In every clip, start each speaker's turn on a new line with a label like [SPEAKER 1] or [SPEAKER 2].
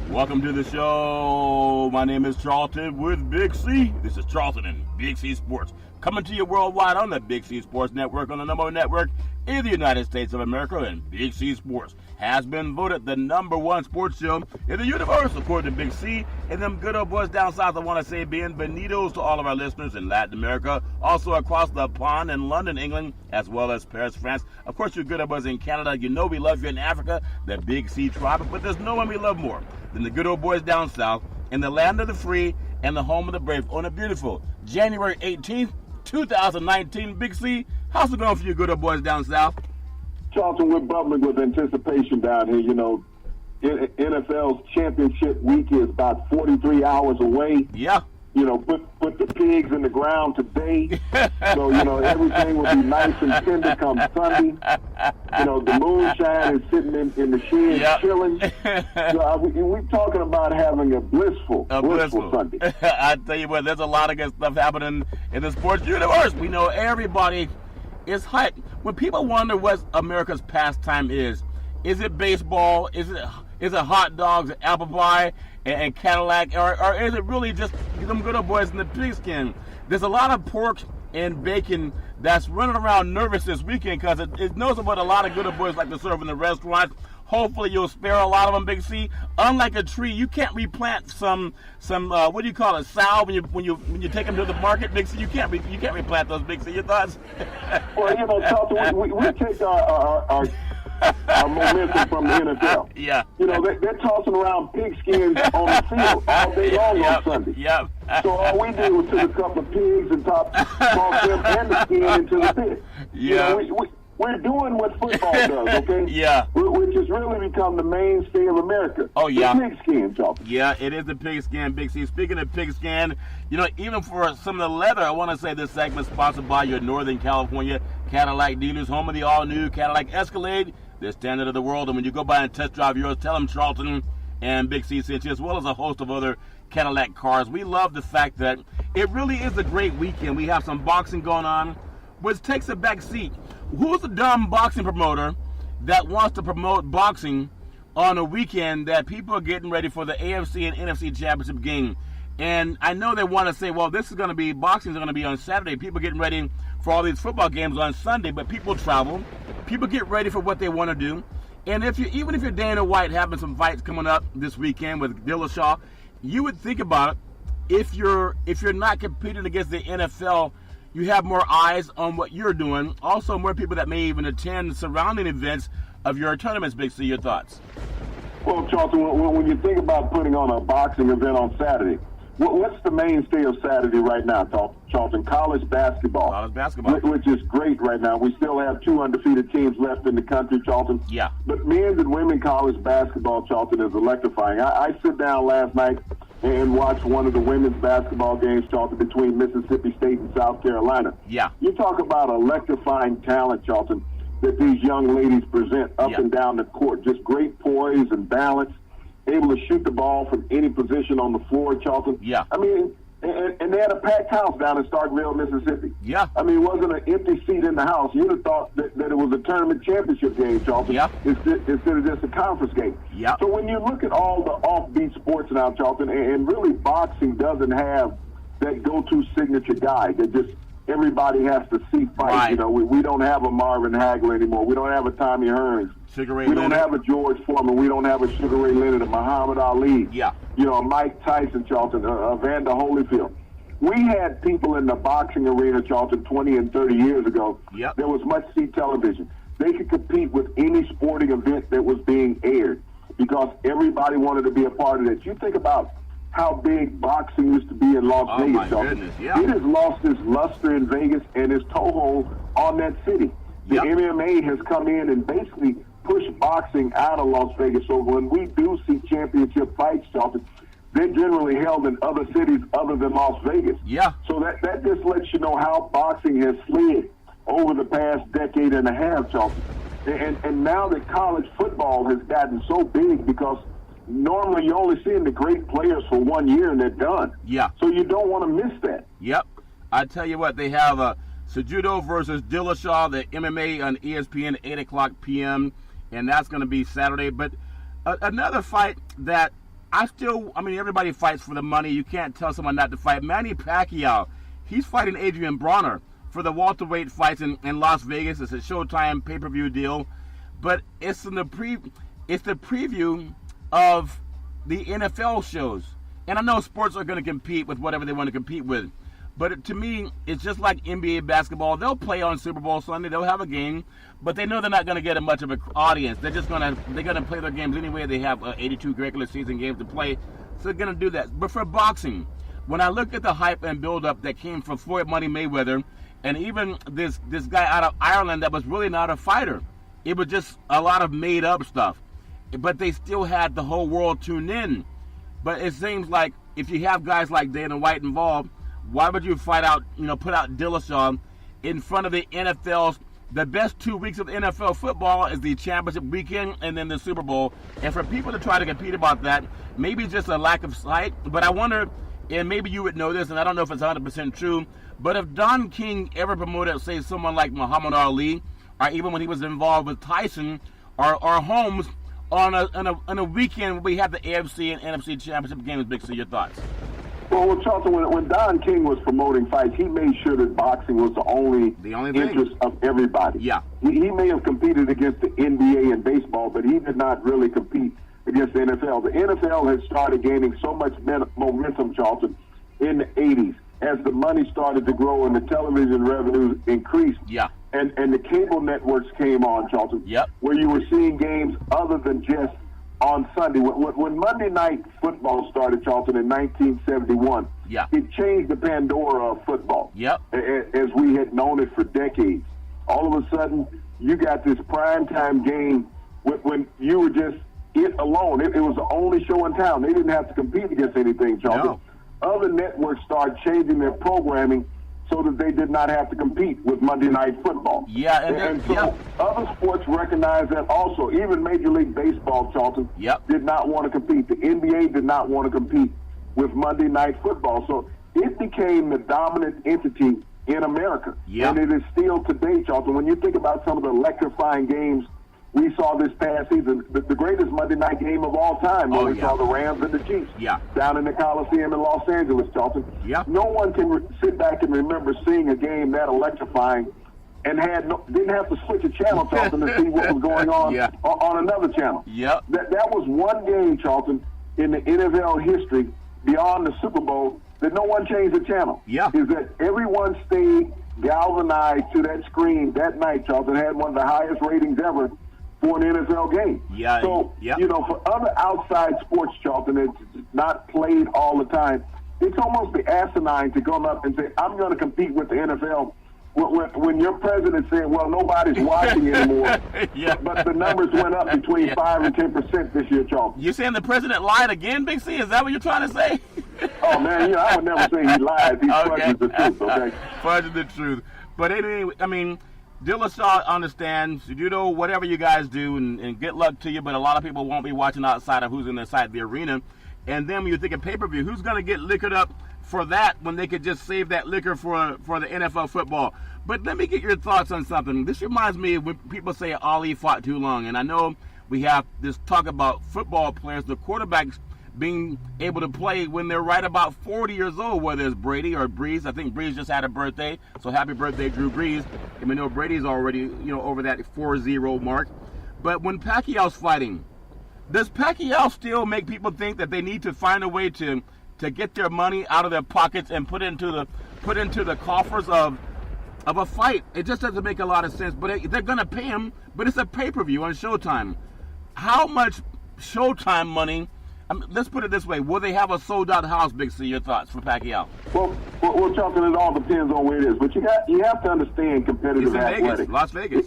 [SPEAKER 1] Welcome to the show. My name is Charlton with Big C. This is Charlton and Big C Sports. Coming to you worldwide on the Big C Sports Network, on the number one network in the United States of America. And Big C Sports has been voted the number one sports show in the universe, according to Big C. And them good old boys down south, I want to say bienvenidos to all of our listeners in Latin America, also across the pond in London, England, as well as Paris, France. Of course, you good old boys in Canada. You know we love you in Africa, the Big C tribe. But there's no one we love more than the good old boys down south in the land of the free and the home of the brave on a beautiful January 18th, 2019. Big C, how's it going for you good old boys down south?
[SPEAKER 2] Charlton, we're bubbling with anticipation down here. You know, NFL's championship week is about 43 hours away.
[SPEAKER 1] Yeah.
[SPEAKER 2] You know, put the pigs in the ground today. So, you know, everything will be nice and tender come Sunday. You know, the moonshine is sitting in the shed chilling. So we're talking about having a blissful Sunday.
[SPEAKER 1] I tell you what, there's a lot of good stuff happening in the sports universe. We know everybody is hyped. When people wonder what America's pastime is it baseball? Is it hot dogs, apple pie, and Cadillac, or is it really just them good old boys in the pigskin? There's a lot of pork and bacon that's running around nervous this weekend because it knows what a lot of good old boys like to serve in the restaurants. Hopefully you'll spare a lot of them, Big C. Unlike a tree, you can't replant some what do you call it, salve when you take them to the market, Big C. You can't replant those, Big C. Your thoughts?
[SPEAKER 2] Well, you know, Charlton, we take our momentum from the NFL.
[SPEAKER 1] Yeah.
[SPEAKER 2] You know, they're tossing around pigskins on the field all day long on Sunday.
[SPEAKER 1] Yep.
[SPEAKER 2] So all we did was took a couple of pigs and tossed them and the skin into the pit.
[SPEAKER 1] Yeah.
[SPEAKER 2] You know, we're doing what football does, okay?
[SPEAKER 1] Yeah.
[SPEAKER 2] Which has really become the mainstay of America.
[SPEAKER 1] Oh, yeah.
[SPEAKER 2] The pigskin, Charlton.
[SPEAKER 1] Yeah, it is the pigskin, Big C. Speaking of pigskin, you know, even for some of the leather, I want to say this segment is sponsored by your Northern California Cadillac dealers, home of the all-new Cadillac Escalade, the standard of the world. And when you go by and test drive yours, tell them Charlton and Big C sent you, as well as a host of other Cadillac cars. We love the fact that it really is a great weekend. We have some boxing going on, which takes a back seat. Who's the dumb boxing promoter that wants to promote boxing on a weekend that people are getting ready for the AFC and NFC championship game? And I know they want to say, well, this is going to be, boxing is going to be on Saturday. People getting ready for all these football games on Sunday, but people travel. People get ready for what they want to do. And even if you're Dana White having some fights coming up this weekend with Dillashaw, you would think about it. If you're not competing against the NFL, you have more eyes on what you're doing. Also, more people that may even attend surrounding events of your tournaments. Big C, your thoughts?
[SPEAKER 2] Well, Charlton, when you think about putting on a boxing event on Saturday, what's the mainstay of Saturday right now, Charlton? College basketball.
[SPEAKER 1] College basketball.
[SPEAKER 2] Which is great right now. We still have 2 undefeated teams left in the country, Charlton.
[SPEAKER 1] Yeah.
[SPEAKER 2] But men's and women's college basketball, Charlton, is electrifying. I sit down last night and watch one of the women's basketball games, Charlton, between Mississippi State and South Carolina.
[SPEAKER 1] Yeah.
[SPEAKER 2] You talk about electrifying talent, Charlton, that these young ladies present up and down the court. Just great poise and balance, able to shoot the ball from any position on the floor, Charlton.
[SPEAKER 1] Yeah.
[SPEAKER 2] I mean, and they had a packed house down in Starkville, Mississippi.
[SPEAKER 1] Yeah.
[SPEAKER 2] I mean, it wasn't an empty seat in the house. You'd have thought that it was a tournament championship game, Charlton, instead of just a conference game.
[SPEAKER 1] Yeah.
[SPEAKER 2] So when you look at all the offbeat sports now, Charlton, and really boxing doesn't have that go-to signature guy that just everybody has to see fight.
[SPEAKER 1] Right.
[SPEAKER 2] You know, we don't have a Marvin Hagler anymore. We don't have a Tommy Hearns.
[SPEAKER 1] Sugar Ray
[SPEAKER 2] We
[SPEAKER 1] Leonard.
[SPEAKER 2] don't have a George Foreman. We don't have a Sugar Ray Leonard, a Muhammad Ali.
[SPEAKER 1] Yeah.
[SPEAKER 2] You know, Mike Tyson, Charlton, Evander Holyfield. We had people in the boxing arena, Charlton, 20 and 30 years ago.
[SPEAKER 1] Yep.
[SPEAKER 2] There was must-see television. They could compete with any sporting event that was being aired because everybody wanted to be a part of it. You think about how big boxing used to be in Las Vegas,
[SPEAKER 1] my
[SPEAKER 2] Charlton.
[SPEAKER 1] goodness, yeah.
[SPEAKER 2] It has lost its luster in Vegas and its toehold on that city. The MMA has come in and basically pushed boxing out of Las Vegas. So when we do see championship fights, Charlton, they're generally held in other cities other than Las Vegas.
[SPEAKER 1] Yeah.
[SPEAKER 2] So that just lets you know how boxing has slid over the past decade and a half, Charlton. And now that college football has gotten so big because normally you're only seeing the great players for 1 year and they're done.
[SPEAKER 1] Yeah.
[SPEAKER 2] So you don't want to miss that.
[SPEAKER 1] Yep. I tell you what, they have Cejudo versus Dillashaw, the MMA on ESPN, 8 o'clock p.m., and that's going to be Saturday. But another fight that everybody fights for the money. You can't tell someone not to fight. Manny Pacquiao, he's fighting Adrian Bronner for the welterweight fights in Las Vegas. It's a Showtime pay-per-view deal, but it's the preview of the NFL shows. And I know sports are going to compete with whatever they want to compete with, but to me, it's just like NBA basketball. They'll play on Super Bowl Sunday. They'll have a game, but they know they're not going to get much of an audience. They're going to play their games anyway. They have 82 regular season games to play, so they're going to do that. But for boxing, when I look at the hype and build-up that came from Floyd Money Mayweather, and even this guy out of Ireland that was really not a fighter, it was just a lot of made-up stuff. But they still had the whole world tuned in. But it seems like if you have guys like Dana White involved, why would you put out Dillashaw in front of the NFL's, the best 2 weeks of NFL football is the championship weekend and then the Super Bowl. And for people to try to compete about that, maybe it's just a lack of sight. But I wonder, and maybe you would know this, and I don't know if it's 100% true, but if Don King ever promoted, say, someone like Muhammad Ali, or even when he was involved with Tyson or Holmes, on a weekend we have the AFC and NFC championship games. Big C, your thoughts?
[SPEAKER 2] Well, Charlton, when Don King was promoting fights, he made sure that boxing was the only interest of everybody.
[SPEAKER 1] Yeah.
[SPEAKER 2] He may have competed against the NBA and baseball, but he did not really compete against the NFL. The NFL had started gaining so much momentum, Charlton, in the 80s as the money started to grow and the television revenues increased.
[SPEAKER 1] Yeah.
[SPEAKER 2] And the cable networks came on, Charlton,
[SPEAKER 1] yep,
[SPEAKER 2] where you were seeing games other than just on Sunday. When Monday Night Football started, Charlton, in 1971,
[SPEAKER 1] yeah,
[SPEAKER 2] it changed the Pandora of football.
[SPEAKER 1] Yep.
[SPEAKER 2] As we had known it for decades. All of a sudden, you got this primetime game when you were just it alone. It was the only show in town. They didn't have to compete against anything, Charlton.
[SPEAKER 1] No.
[SPEAKER 2] Other networks started changing their programming so that they did not have to compete with Monday Night Football.
[SPEAKER 1] Yeah,
[SPEAKER 2] and so other sports recognize that also. Even Major League Baseball, Charlton, did not want to compete. The NBA did not want to compete with Monday Night Football. So it became the dominant entity in America. And it is still today, Charlton. When you think about some of the electrifying games we saw this past season, the greatest Monday night game of all time, when we saw the Rams and the Chiefs down in the Coliseum in Los Angeles, Charlton. No one can sit back and remember seeing a game that electrifying and didn't have to switch a channel, Charlton, to see what was going on on another channel. That was one game, Charlton, in the NFL history beyond the Super Bowl that no one changed the channel. Is that everyone stayed galvanized to that screen that night, Charlton. Had one of the highest ratings ever for an NFL game. So, for other outside sports, Charlton, it's not played all the time. It's almost the asinine to come up and say, I'm going to compete with the NFL when your president said, well, nobody's watching anymore. But the numbers went up between 5 and 10% this year, Charlton.
[SPEAKER 1] You're saying the president lied again, Big C? Is that what you're trying to say?
[SPEAKER 2] Oh, man, I would never say he lies. He fudges the truth, okay?
[SPEAKER 1] Fudges the truth. But anyway, I mean, Dillashaw understands, whatever you guys do, and good luck to you, but a lot of people won't be watching outside of who's inside the arena. And then when you think of pay-per-view, who's going to get liquored up for that when they could just save that liquor for the NFL football? But let me get your thoughts on something. This reminds me of when people say Ali fought too long. And I know we have this talk about football players, the quarterbacks being able to play when they're right about 40 years old, whether it's Brady or Breeze. I think Breeze just had a birthday, so happy birthday, Drew Brees. And we know Brady's already, over that 4-0 mark. But when Pacquiao's fighting, does Pacquiao still make people think that they need to find a way to get their money out of their pockets and put into the coffers of a fight? It just doesn't make a lot of sense. But they're going to pay him, but it's a pay-per-view on Showtime. How much Showtime money? Let's put it this way. Will they have a sold-out house, Big C? Your thoughts for Pacquiao?
[SPEAKER 2] Well, Charlton, it all depends on where it is. But you have to understand competitive athletics.
[SPEAKER 1] Vegas, Las Vegas.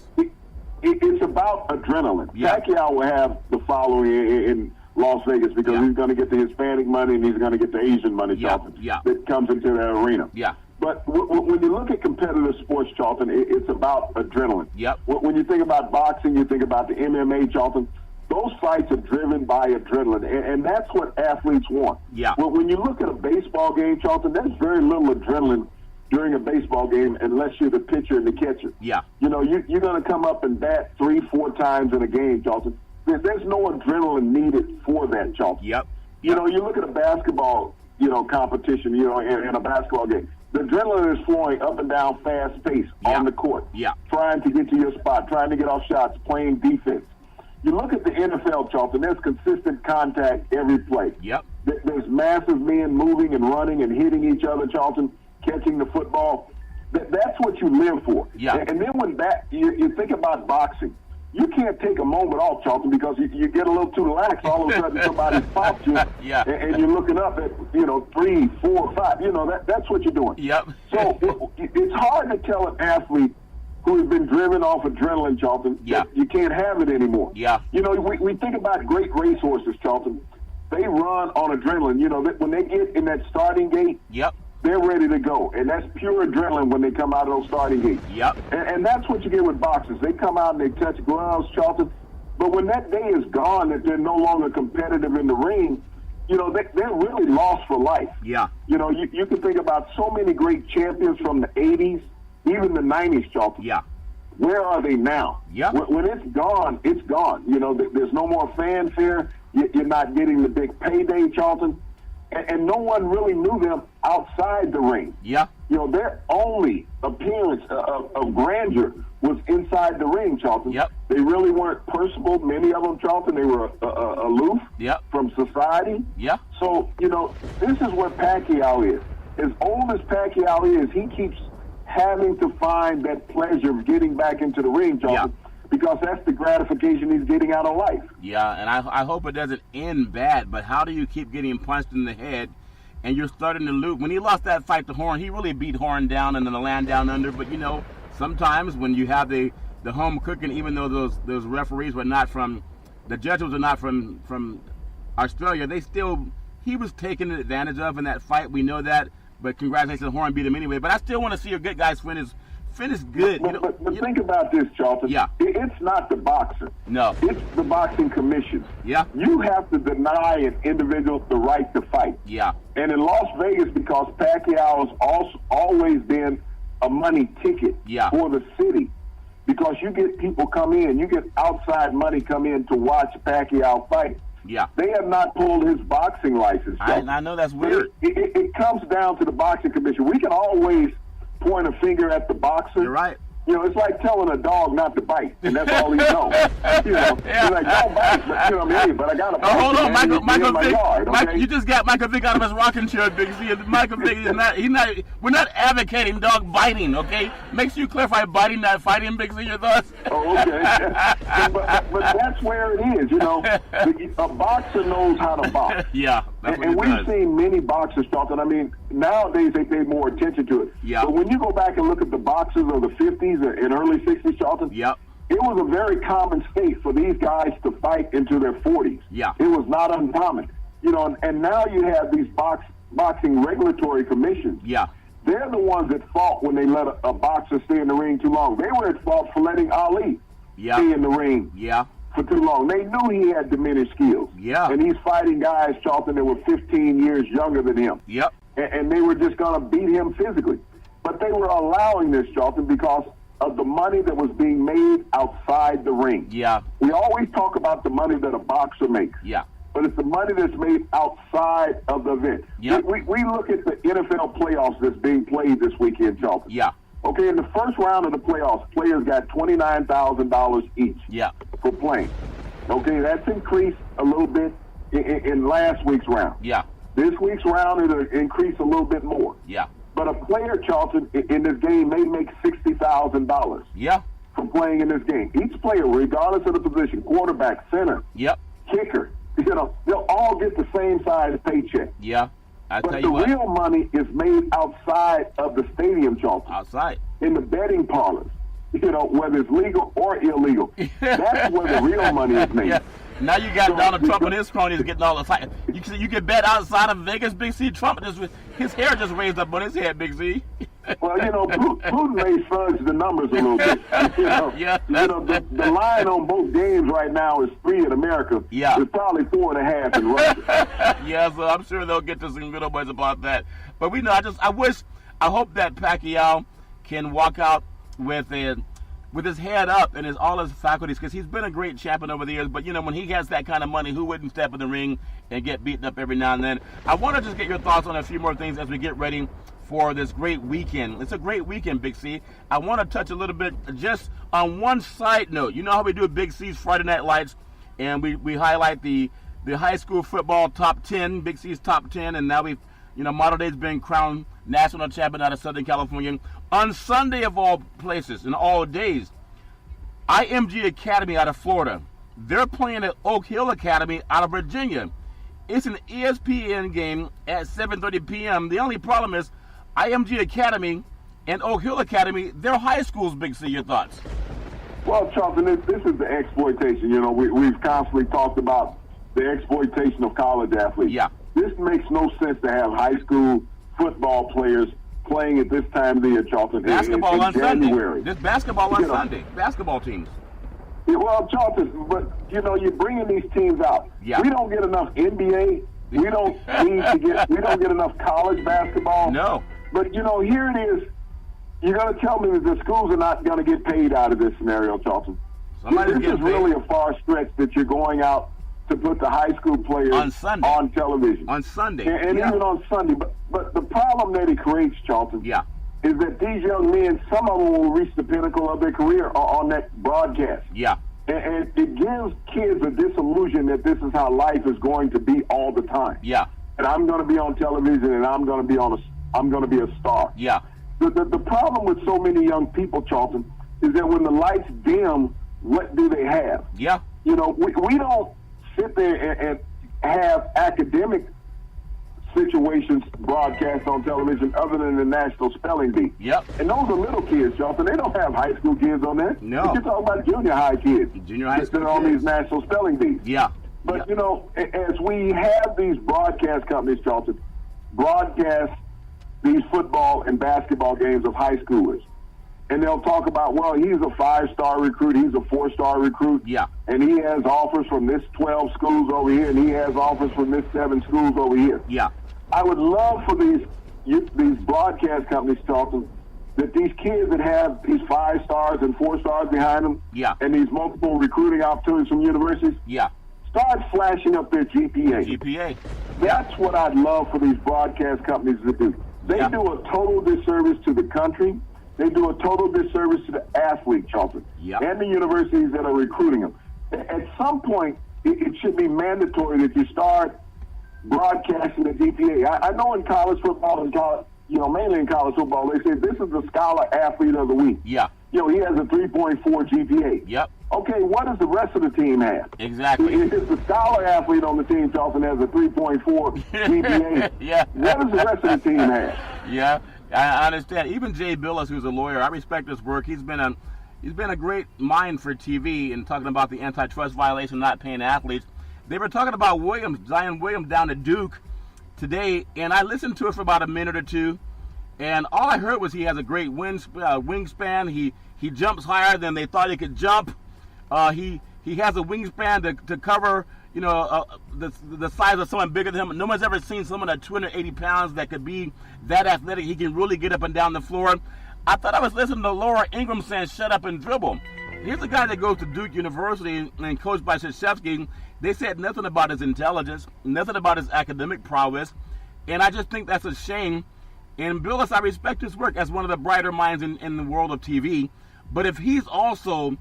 [SPEAKER 2] It's about adrenaline. Pacquiao will have the following in Las Vegas because he's going to get the Hispanic money and he's going to get the Asian money, Charlton, that comes into the arena. But when you look at competitive sports, Charlton, it's about adrenaline. When you think about boxing, you think about the MMA, Charlton. Those fights are driven by adrenaline, and that's what athletes want. When you look at a baseball game, Charlton, there's very little adrenaline during a baseball game unless you're the pitcher and the catcher. You're going to come up and bat 3-4 times in a game, Charlton. There's no adrenaline needed for that, Charlton. You know, you look at a basketball, competition, in a basketball game. The adrenaline is flowing up and down fast pace on the court.
[SPEAKER 1] Yeah.
[SPEAKER 2] Trying to get to your spot, trying to get off shots, playing defense. You look at the NFL, Charlton, there's consistent contact every play.
[SPEAKER 1] Yep.
[SPEAKER 2] There's massive men moving and running and hitting each other, Charlton, catching the football. That's what you live for.
[SPEAKER 1] Yeah.
[SPEAKER 2] And then when you think about boxing, you can't take a moment off, Charlton, because you get a little too lax. All of a sudden, somebody pops you,
[SPEAKER 1] yeah.
[SPEAKER 2] and you're looking up at 3, 4, 5. That's what you're doing.
[SPEAKER 1] Yep.
[SPEAKER 2] So it's hard to tell an athlete who has been driven off adrenaline, Charlton,
[SPEAKER 1] yeah.
[SPEAKER 2] that you can't have it anymore.
[SPEAKER 1] Yeah.
[SPEAKER 2] We think about great racehorses, Charlton. They run on adrenaline. When they get in that starting gate,
[SPEAKER 1] yep.
[SPEAKER 2] they're ready to go. And that's pure adrenaline when they come out of those starting gates.
[SPEAKER 1] Yep.
[SPEAKER 2] And that's what you get with boxers. They come out and they touch gloves, Charlton. But when that day is gone, that they're no longer competitive in the ring, they're really lost for life.
[SPEAKER 1] Yeah.
[SPEAKER 2] You can think about so many great champions from the 80s, even the 90s, Charlton.
[SPEAKER 1] Yeah.
[SPEAKER 2] Where are they now?
[SPEAKER 1] Yeah.
[SPEAKER 2] When it's gone, it's gone. There's no more fanfare. You're not getting the big payday, Charlton. And no one really knew them outside the ring.
[SPEAKER 1] Yeah.
[SPEAKER 2] Their only appearance of grandeur was inside the ring, Charlton.
[SPEAKER 1] Yep.
[SPEAKER 2] They really weren't personable. Many of them, Charlton, they were aloof
[SPEAKER 1] yep.
[SPEAKER 2] from society.
[SPEAKER 1] Yeah.
[SPEAKER 2] So, this is where Pacquiao is. As old as Pacquiao is, he keeps having to find that pleasure of getting back into the ring, Charlton.
[SPEAKER 1] Yeah.
[SPEAKER 2] Because that's the gratification he's getting out of life.
[SPEAKER 1] Yeah, and I hope it doesn't end bad, but how do you keep getting punched in the head and you're starting to lose? When he lost that fight to Horn, he really beat Horn down and then the land down under, but sometimes when you have the home cooking, even though those referees were not from, the judges were not from Australia, he was taken advantage of in that fight, we know that, but congratulations, Horn beat him anyway. But I still want to see a good guy's finish good.
[SPEAKER 2] But think about this, Charlton.
[SPEAKER 1] Yeah.
[SPEAKER 2] It's not the boxer.
[SPEAKER 1] No.
[SPEAKER 2] It's the boxing commission.
[SPEAKER 1] Yeah.
[SPEAKER 2] You have to deny an individual the right to fight.
[SPEAKER 1] Yeah.
[SPEAKER 2] And in Las Vegas, because Pacquiao has always been a money ticket for the city, because you get people come in, you get outside money come in to watch Pacquiao fight.
[SPEAKER 1] Yeah.
[SPEAKER 2] They have not pulled his boxing license.
[SPEAKER 1] I know that's weird.
[SPEAKER 2] It comes down to the boxing commission. We can always point a finger at the boxer.
[SPEAKER 1] You're right.
[SPEAKER 2] It's like telling a dog not to bite, and that's all he knows.
[SPEAKER 1] Yeah.
[SPEAKER 2] He's like, don't bite, but I got to bite.
[SPEAKER 1] Hold on, Michael Vick.
[SPEAKER 2] Okay?
[SPEAKER 1] You just got Michael Vick out of his rocking chair, Big C. Michael Vick is not. We're not advocating dog biting, okay? Make sure you clarify biting, not fighting, Big C. Your thoughts?
[SPEAKER 2] Oh, okay. but that's where it is. A boxer knows how to box.
[SPEAKER 1] Yeah.
[SPEAKER 2] And we've seen many boxers talking. I mean, nowadays they pay more attention to it.
[SPEAKER 1] Yeah.
[SPEAKER 2] But when you go back and look at the boxers of the 50s and early 60s, Charlton,
[SPEAKER 1] yep.
[SPEAKER 2] It was a very common state for these guys to fight into their 40s.
[SPEAKER 1] Yeah.
[SPEAKER 2] It was not uncommon. And now you have these boxing regulatory commissions.
[SPEAKER 1] Yeah.
[SPEAKER 2] They're the ones at fault when they let a boxer stay in the ring too long. They were at fault for letting Ali stay in the ring for too long. They knew he had diminished skills.
[SPEAKER 1] Yeah.
[SPEAKER 2] And he's fighting guys, Charlton, that were 15 years younger than him.
[SPEAKER 1] Yep.
[SPEAKER 2] And they were just going to beat him physically. But they were allowing this, Charlton, because of the money that was being made outside the ring.
[SPEAKER 1] Yeah.
[SPEAKER 2] We always talk about the money that a boxer makes.
[SPEAKER 1] Yeah.
[SPEAKER 2] But it's the money that's made outside of the event.
[SPEAKER 1] Yep.
[SPEAKER 2] We look at the NFL playoffs that's being played this weekend, Charlton.
[SPEAKER 1] Yeah.
[SPEAKER 2] Okay, in the first round of the playoffs, players got $29,000 each for playing. Okay, that's increased a little bit in last week's round.
[SPEAKER 1] Yeah.
[SPEAKER 2] This week's round, it'll increase a little bit more.
[SPEAKER 1] Yeah.
[SPEAKER 2] But a player, Charlton, in this game may make $60,000 from playing in this game. Each player, regardless of the position, quarterback, center, kicker, they'll all get the same size paycheck.
[SPEAKER 1] Yeah.
[SPEAKER 2] But the real money is made outside of the stadium, Charlton.
[SPEAKER 1] Outside.
[SPEAKER 2] In the betting parlors, whether it's legal or illegal. That's where the real money is made.
[SPEAKER 1] Yeah. Now you got Donald Trump and his cronies getting all the fight. You can bet outside of Vegas, Big C. Trump his hair just raised up on his head, Big C.
[SPEAKER 2] Well, Putin may fudge the numbers a little bit. The line on both games right now is 3 in America.
[SPEAKER 1] Yeah.
[SPEAKER 2] It's probably 4.5 in Russia.
[SPEAKER 1] Yeah, so I'm sure they'll get to some good words about that. But I hope that Pacquiao can walk out with with his head up and all his faculties, because he's been a great champion over the years. But, when he has that kind of money, who wouldn't step in the ring and get beaten up every now and then? I want to just get your thoughts on a few more things as we get ready for this great weekend. It's a great weekend, Big C. I want to touch a little bit just on one side note. You know how we do Big C's Friday Night Lights, and we highlight the high school football top 10, Big C's top 10, and now Model Day's been crowned national champion out of Southern California. On Sunday of all places, and all days, IMG Academy out of Florida. They're playing at Oak Hill Academy out of Virginia. It's an ESPN game at 7:30 p.m. The only problem is IMG Academy and Oak Hill Academy, they're high schools, Big C. Your thoughts?
[SPEAKER 2] Well, Charlton, this is the exploitation. We've constantly talked about the exploitation of college athletes.
[SPEAKER 1] Yeah.
[SPEAKER 2] This makes no sense to have high school football players playing at this time of the year, Charlton.
[SPEAKER 1] Basketball
[SPEAKER 2] in
[SPEAKER 1] on
[SPEAKER 2] January.
[SPEAKER 1] Sunday. This basketball on Sunday. Basketball teams.
[SPEAKER 2] Yeah, well, Charlton, but you're bringing these teams out.
[SPEAKER 1] Yeah.
[SPEAKER 2] We don't get enough NBA. We don't get enough college basketball.
[SPEAKER 1] No.
[SPEAKER 2] But here it is. You're going to tell me that the schools are not going to get paid out of this scenario, Charlton. This is really a far stretch that you're going out to put the high school players on television.
[SPEAKER 1] On Sunday.
[SPEAKER 2] And even on Sunday. But the problem that it creates, Charlton, is that these young men, some of them will reach the pinnacle of their career on that broadcast.
[SPEAKER 1] Yeah.
[SPEAKER 2] And it gives kids a disillusion that this is how life is going to be all the time.
[SPEAKER 1] Yeah.
[SPEAKER 2] And I'm going to be on television, and I'm going to be a star.
[SPEAKER 1] Yeah.
[SPEAKER 2] The problem with so many young people, Charlton, is that when the lights dim, what do they have?
[SPEAKER 1] Yeah.
[SPEAKER 2] We don't sit there and have academic situations broadcast on television other than the National Spelling Bee.
[SPEAKER 1] Yep.
[SPEAKER 2] And those are little kids, Charlton. They don't have high school kids on there.
[SPEAKER 1] No.
[SPEAKER 2] You're talking about junior high kids.
[SPEAKER 1] Junior high school
[SPEAKER 2] on these National Spelling Bees.
[SPEAKER 1] Yeah.
[SPEAKER 2] But, as we have these broadcast companies, Charlton, broadcast these football and basketball games of high schoolers, and they'll talk about, well, he's a 5-star recruit, he's a 4-star recruit, and he has offers from this 12 schools over here, and he has offers from this 7 schools over here.
[SPEAKER 1] Yeah.
[SPEAKER 2] I would love for these broadcast companies, Charlton, that these kids that have these 5 stars and 4 stars behind them, and these multiple recruiting opportunities from universities, start flashing up their GPA. That's what I'd love for these broadcast companies to do. They do a total disservice to the country. They do a total disservice to the athlete, Charlton, and the universities that are recruiting them. At some point, it should be mandatory that you start broadcasting the GPA. I know in college football mainly in college football, they say this is the scholar athlete of the week.
[SPEAKER 1] Yeah.
[SPEAKER 2] He has a 3.4 GPA.
[SPEAKER 1] Yep.
[SPEAKER 2] Okay, what does the rest of the team have?
[SPEAKER 1] Exactly.
[SPEAKER 2] If the scholar athlete on the team, Charlton, has a 3.4 GPA, what does the rest of the team have?
[SPEAKER 1] Yeah, I understand. Even Jay Billis, who's a lawyer, I respect his work. He's been a great mind for TV and talking about the antitrust violation not paying athletes. They were talking about Zion Williams down at Duke today, and I listened to it for about a minute or two, and all I heard was he has a great wingspan. He jumps higher than they thought he could jump. He has a wingspan to cover, the size of someone bigger than him. No one's ever seen someone at 280 pounds that could be that athletic. He can really get up and down the floor. I thought I was listening to Laura Ingraham saying, shut up and dribble. Here's a guy that goes to Duke University and coached by Krzyzewski. They said nothing about his intelligence, nothing about his academic prowess, and I just think that's a shame. And Billis, I respect his work as one of the brighter minds in the world of TV, but if he's also,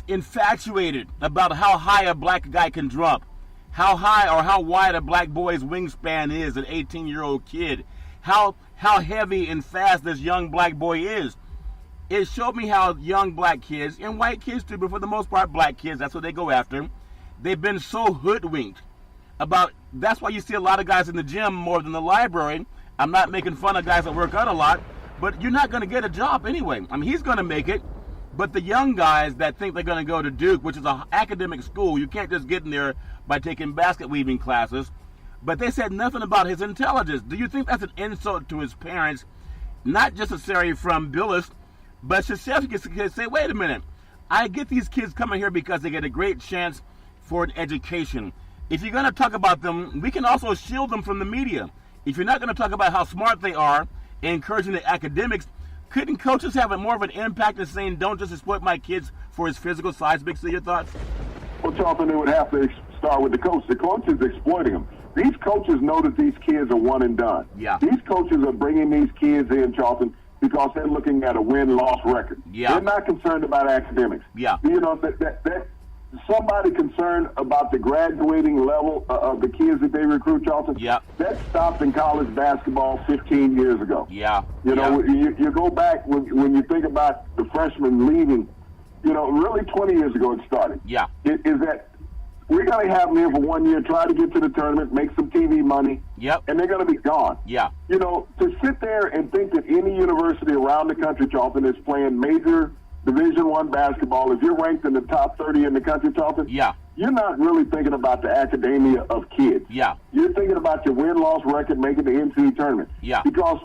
[SPEAKER 1] infatuated about how high a black guy can jump, how high or how wide a black boy's wingspan is, an 18-year-old kid, how heavy and fast this young black boy is. It showed me how young black kids, and white kids too, but for the most part black kids, that's what they go after. They've been so hoodwinked about, that's why you see a lot of guys in the gym more than the library. I'm not making fun of guys that work out a lot, but you're not going to get a job anyway. I mean, he's going to make it, but the young guys that think they're going to go to Duke, which is an academic school, you can't just get in there by taking basket weaving classes, but they said nothing about his intelligence. Do you think that's an insult to his parents, not just necessarily from Billis, but Krzyzewski could say, wait a minute, I get these kids coming here because they get a great chance for an education. If you're going to talk about them, we can also shield them from the media. If you're not going to talk about how smart they are, encouraging the academics, couldn't coaches have more of an impact in saying, don't just exploit my kids for his physical size? Big C, your thoughts?
[SPEAKER 2] Well, Charlton, it would have to start with the coach. The coach is exploiting them. These coaches know that these kids are one and done.
[SPEAKER 1] Yeah.
[SPEAKER 2] These coaches are bringing these kids in, Charlton, because they're looking at a win-loss record.
[SPEAKER 1] Yeah.
[SPEAKER 2] They're not concerned about academics.
[SPEAKER 1] Yeah.
[SPEAKER 2] You know, that somebody concerned about the graduating level of the kids that they recruit, Charlton.
[SPEAKER 1] Yeah.
[SPEAKER 2] That stopped in college basketball 15 years ago.
[SPEAKER 1] Yeah.
[SPEAKER 2] You know, you go back when you think about the freshmen leaving, you know, really 20 years ago it started.
[SPEAKER 1] Yeah.
[SPEAKER 2] Is that we're going to have them here for 1 year, try to get to the tournament, make some TV money,
[SPEAKER 1] Yep.
[SPEAKER 2] and they're going to be gone.
[SPEAKER 1] Yeah.
[SPEAKER 2] You know, to sit there and think that any university around the country, Charlton, is playing major Division I basketball, if you're ranked in the top 30 in the country, Charlton,
[SPEAKER 1] Yeah.
[SPEAKER 2] you're not really thinking about the academia of kids.
[SPEAKER 1] Yeah.
[SPEAKER 2] You're thinking about your win-loss record making the NCAA tournament.
[SPEAKER 1] Yeah.
[SPEAKER 2] Because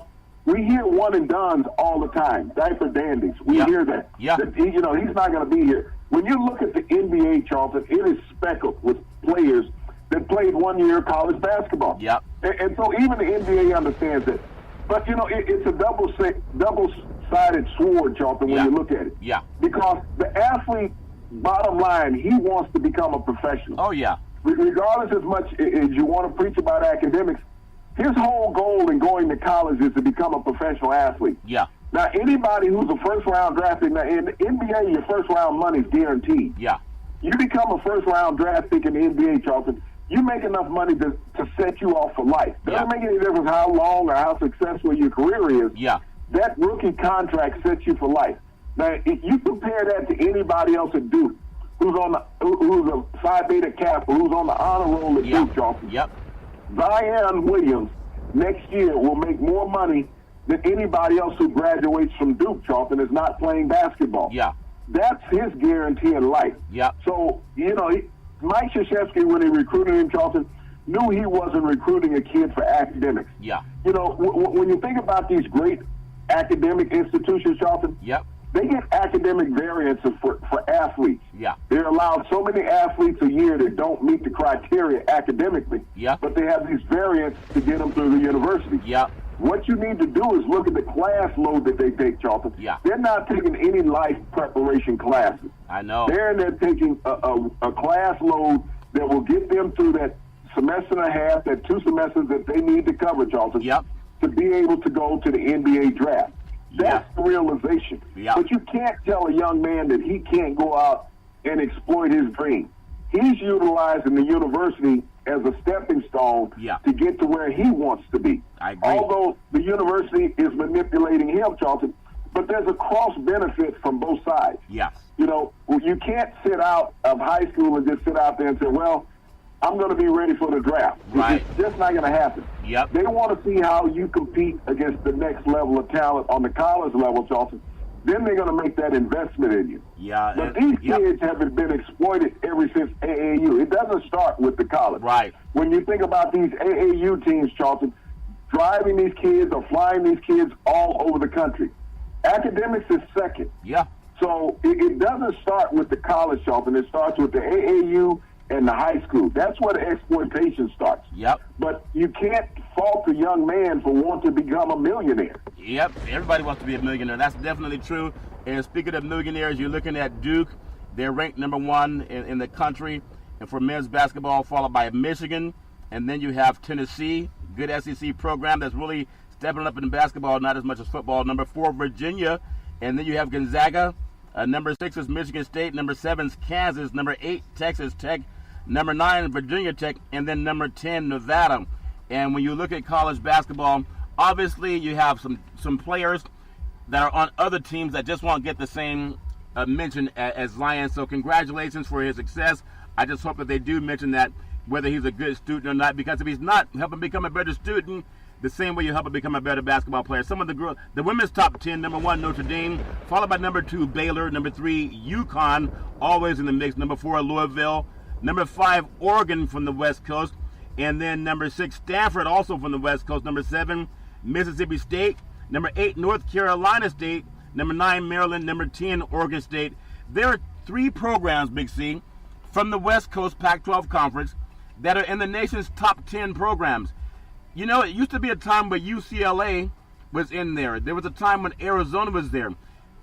[SPEAKER 2] we hear one and dones all the time, diaper dandies. We
[SPEAKER 1] Yeah.
[SPEAKER 2] hear that.
[SPEAKER 1] Yeah.
[SPEAKER 2] That, you know, he's not going to be here. When you look at the NBA, Charlton, it is speckled with players that played 1 year college basketball.
[SPEAKER 1] Yep.
[SPEAKER 2] And so even the NBA understands it. But, you know, it's a double-sided sword, Charlton, when
[SPEAKER 1] Yeah.
[SPEAKER 2] you look at it.
[SPEAKER 1] Yeah.
[SPEAKER 2] Because the athlete, bottom line, he wants to become a professional.
[SPEAKER 1] Oh, yeah.
[SPEAKER 2] Regardless as much as you want to preach about academics, his whole goal in going to college is to become a professional athlete.
[SPEAKER 1] Yeah.
[SPEAKER 2] Now, anybody who's a first-round draft pick, now in the NBA, your first-round money is guaranteed.
[SPEAKER 1] Yeah.
[SPEAKER 2] You become a first-round draft pick in the NBA, Charlton, you make enough money to set you off for life. Doesn't make any difference how long or how successful your career is.
[SPEAKER 1] Yeah.
[SPEAKER 2] That rookie contract sets you for life. Now, if you compare that to anybody else at Duke, who's a Phi Beta Kappa, who's on the honor roll at Duke, Charlton.
[SPEAKER 1] Yep.
[SPEAKER 2] Zion Williams next year will make more money than anybody else who graduates from Duke, Charlton, is not playing basketball.
[SPEAKER 1] Yeah.
[SPEAKER 2] That's his guarantee in life.
[SPEAKER 1] Yeah.
[SPEAKER 2] So, you know, Mike Krzyzewski, when he recruited him, Charlton, knew he wasn't recruiting a kid for academics.
[SPEAKER 1] Yeah.
[SPEAKER 2] You know, when you think about these great academic institutions, Charlton,
[SPEAKER 1] Yep.
[SPEAKER 2] they get academic variances for athletes.
[SPEAKER 1] Yeah.
[SPEAKER 2] They're allowed so many athletes a year that don't meet the criteria academically,
[SPEAKER 1] Yeah.
[SPEAKER 2] but they have these variants to get them through the university.
[SPEAKER 1] Yeah.
[SPEAKER 2] What you need to do is look at the class load that they take, Charlton.
[SPEAKER 1] Yeah.
[SPEAKER 2] They're not taking any life preparation classes.
[SPEAKER 1] I know.
[SPEAKER 2] They're taking a class load that will get them through that semester and a half, that 2 semesters that they need to cover, Charlton,
[SPEAKER 1] Yep.
[SPEAKER 2] to be able to go to the NBA draft. That's the realization.
[SPEAKER 1] Yeah.
[SPEAKER 2] But you can't tell a young man that he can't go out and exploit his dream. He's utilizing the university as a stepping stone to get to where he wants to be.
[SPEAKER 1] I agree.
[SPEAKER 2] Although the university is manipulating him, Charlton, but there's a cross benefit from both sides.
[SPEAKER 1] Yes.
[SPEAKER 2] You know, you can't sit out of high school and just sit out there and say, well, I'm going to be ready for the draft.
[SPEAKER 1] Right.
[SPEAKER 2] It's just not going to happen.
[SPEAKER 1] Yep.
[SPEAKER 2] They want to see how you compete against the next level of talent on the college level, Charlton. Then they're going to make that investment in you.
[SPEAKER 1] Yeah.
[SPEAKER 2] But these kids have been exploited ever since AAU. It doesn't start with the college.
[SPEAKER 1] Right.
[SPEAKER 2] When you think about these AAU teams, Charlton, driving these kids or flying these kids all over the country, academics is second.
[SPEAKER 1] Yeah.
[SPEAKER 2] So it doesn't start with the college, Charlton. It starts with the AAU and the high school. That's where the exploitation starts.
[SPEAKER 1] Yep.
[SPEAKER 2] But you can't fault a young man for wanting to become a millionaire.
[SPEAKER 1] Yep. Everybody wants to be a millionaire. That's definitely true. And speaking of millionaires, you're looking at Duke. They're ranked number 1 in the country, and for men's basketball, followed by Michigan. And then you have Tennessee, good SEC program that's really stepping up in basketball, not as much as football. Number 4, Virginia. And then you have Gonzaga. Number 6 is Michigan State. Number 7 is Kansas. Number 8, Texas Tech. Number 9, Virginia Tech. And then number 10, Nevada. And when you look at college basketball, obviously you have some players that are on other teams that just won't get the same mention as Zion. So congratulations for his success. I just hope that they do mention that, whether he's a good student or not, because if he's not, help him become a better student the same way you help him become a better basketball player. Some of the women's top 10, number 1, Notre Dame, followed by number 2, Baylor, number 3, UConn, always in the mix, number 4, Louisville, number 5, Oregon from the West Coast, and then number 6, Stanford, also from the West Coast, number 7, Mississippi State, number 8, North Carolina State, number 9, Maryland, number 10, Oregon State. There are 3 programs, Big C, from the West Coast Pac-12 Conference that are in the nation's top 10 programs. You know, it used to be a time where UCLA was in there. There was a time when Arizona was there.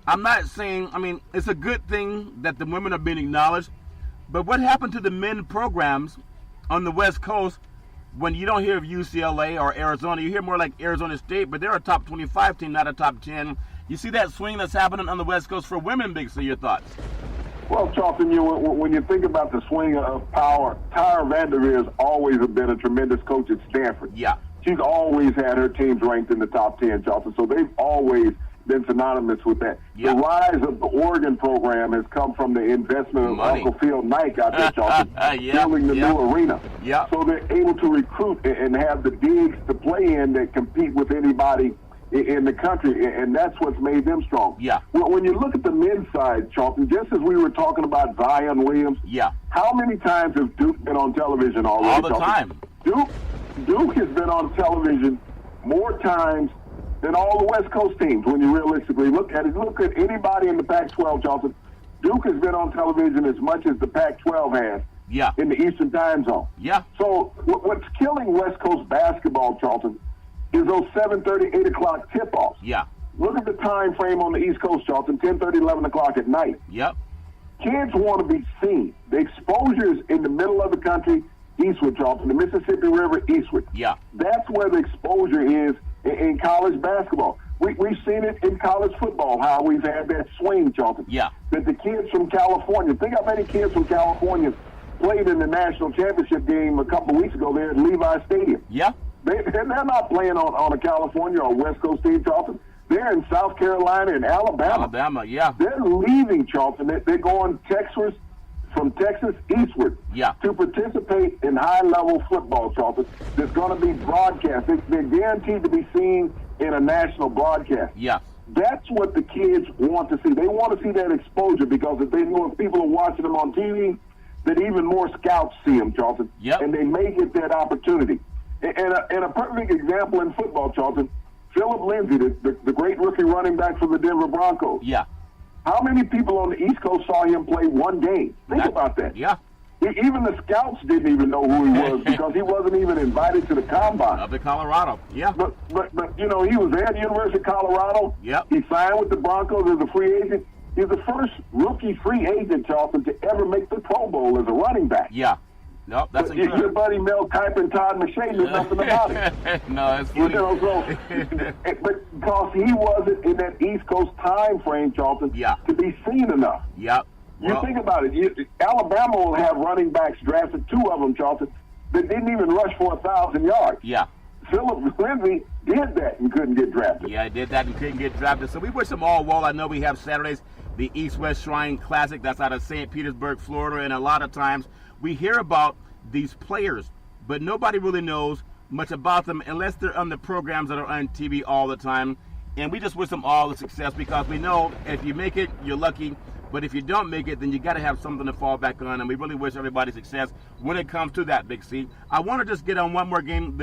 [SPEAKER 1] I'm not saying, I mean, it's a good thing that the women are being acknowledged, but what happened to the men programs on the West Coast when you don't hear of UCLA or Arizona? You hear more like Arizona State, but they're a top 25 team, not a top 10. You see that swing that's happening on the West Coast for women, Big C, your thoughts?
[SPEAKER 2] Well, Charlton, when you think about the swing of power, Tyra Vanderveer has always been a tremendous coach at Stanford.
[SPEAKER 1] Yeah.
[SPEAKER 2] She's always had her teams ranked in the top 10, Charlton, so they've always been synonymous with that.
[SPEAKER 1] Yep.
[SPEAKER 2] The rise of the Oregon program has come from the investment of Uncle Phil Knight out there, Charlton, building the new arena.
[SPEAKER 1] Yep.
[SPEAKER 2] So they're able to recruit and have the digs to play in that compete with anybody in the country, and that's what's made them strong.
[SPEAKER 1] Yeah.
[SPEAKER 2] Well, when you look at the men's side, Charlton, just as we were talking about Zion Williams, how many times has Duke been on television already?
[SPEAKER 1] All the time.
[SPEAKER 2] Duke has been on television more times than all the West Coast teams when you realistically look at it. Look at anybody in the Pac-12, Charlton. Duke has been on television as much as the Pac-12 has in the Eastern time zone.
[SPEAKER 1] Yeah.
[SPEAKER 2] So what's killing West Coast basketball, Charlton, is those 7:30, 8 o'clock tip-offs.
[SPEAKER 1] Yeah.
[SPEAKER 2] Look at the time frame on the East Coast, Charlton, 10:30, 11 o'clock at night.
[SPEAKER 1] Yep.
[SPEAKER 2] Kids want to be seen. The exposure is in the middle of the country, eastward, Charlton, the Mississippi River, eastward.
[SPEAKER 1] Yeah.
[SPEAKER 2] That's where the exposure is in college basketball. We've seen it in college football, how we've had that swing, Charlton.
[SPEAKER 1] Yeah.
[SPEAKER 2] That the kids from California, think how many kids from California played in the national championship game a couple of weeks ago there at Levi Stadium.
[SPEAKER 1] Yeah.
[SPEAKER 2] They're not playing on a California or West Coast team, Charlton. They're in South Carolina and Alabama. They're leaving, Charlton. They're going from Texas eastward to participate in high-level football, Charlton, that's going to be broadcast. They're guaranteed to be seen in a national broadcast.
[SPEAKER 1] Yeah.
[SPEAKER 2] That's what the kids want to see. They want to see that exposure because if they know if people are watching them on TV, that even more scouts see them, Charlton, and they may get that opportunity. And a perfect example in football, Charlton, Philip Lindsay, the great rookie running back for the Denver Broncos.
[SPEAKER 1] Yeah.
[SPEAKER 2] How many people on the East Coast saw him play one game? Think about that.
[SPEAKER 1] Yeah.
[SPEAKER 2] Even the scouts didn't even know who he was because he wasn't even invited to the combine.
[SPEAKER 1] Up in Colorado. Yeah.
[SPEAKER 2] But you know, he was there at the University of Colorado.
[SPEAKER 1] Yep.
[SPEAKER 2] He signed with the Broncos as a free agent. He's the first rookie free agent, Charlton, to ever make the Pro Bowl as a running back.
[SPEAKER 1] Yeah. No, that's incredible.
[SPEAKER 2] Your buddy Mel Kiper and Todd McShay knew nothing about it.
[SPEAKER 1] No, that's funny.
[SPEAKER 2] You know, but because he wasn't in that East Coast time frame, Charlton, to be seen enough.
[SPEAKER 1] Yep.
[SPEAKER 2] You think about it. Alabama will have running backs drafted, 2 of them, Charlton, that didn't even rush for 1,000 yards.
[SPEAKER 1] Yeah.
[SPEAKER 2] Philip Lindsay did that and couldn't get drafted.
[SPEAKER 1] Yeah, he did that and couldn't get drafted. So we wish them all well. I know we have Saturdays, the East-West Shrine Classic. That's out of St. Petersburg, Florida. And a lot of times we hear about these players, but nobody really knows much about them unless they're on the programs that are on TV all the time. And we just wish them all the success because we know if you make it, you're lucky. But if you don't make it, then you got to have something to fall back on. And we really wish everybody success when it comes to that, Big C. I want to just get on one more game,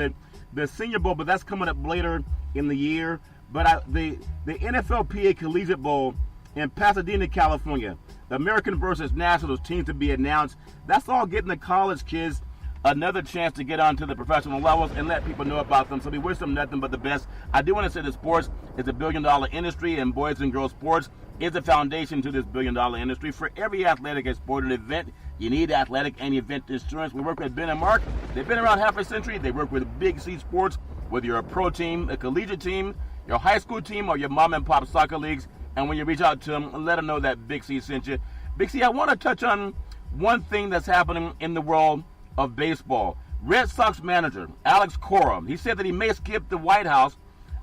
[SPEAKER 1] the Senior Bowl, but that's coming up later in the year. But the NFLPA Collegiate Bowl in Pasadena, California, the American versus Nationals team to be announced. That's all getting the college kids another chance to get onto the professional levels and let people know about them. So we wish them nothing but the best. I do want to say that sports is a billion-dollar industry, and boys and girls sports is the foundation to this billion-dollar industry. For every athletic and sporting event, you need athletic and event insurance. We work with Ben and Mark. They've been around half a century. They work with Big C Sports, whether you're a pro team, a collegiate team, your high school team, or your mom and pop soccer leagues. And when you reach out to them, let them know that Big C sent you. Big C, I want to touch on one thing that's happening in the world of baseball. Red Sox manager Alex Cora, he said that he may skip the White House,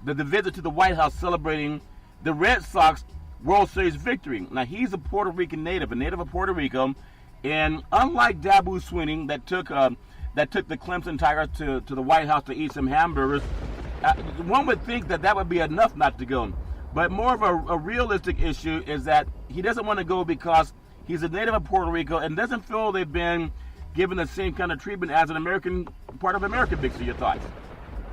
[SPEAKER 1] the visit to the White House celebrating the Red Sox World Series victory. Now, he's a Puerto Rican native, a native of Puerto Rico, and unlike Dabo Swinney that took the Clemson Tigers to the White House to eat some hamburgers, one would think that would be enough not to go. But more of a realistic issue is that he doesn't want to go because he's a native of Puerto Rico and doesn't feel they've been given the same kind of treatment as an American, part of America. Big C, your thoughts?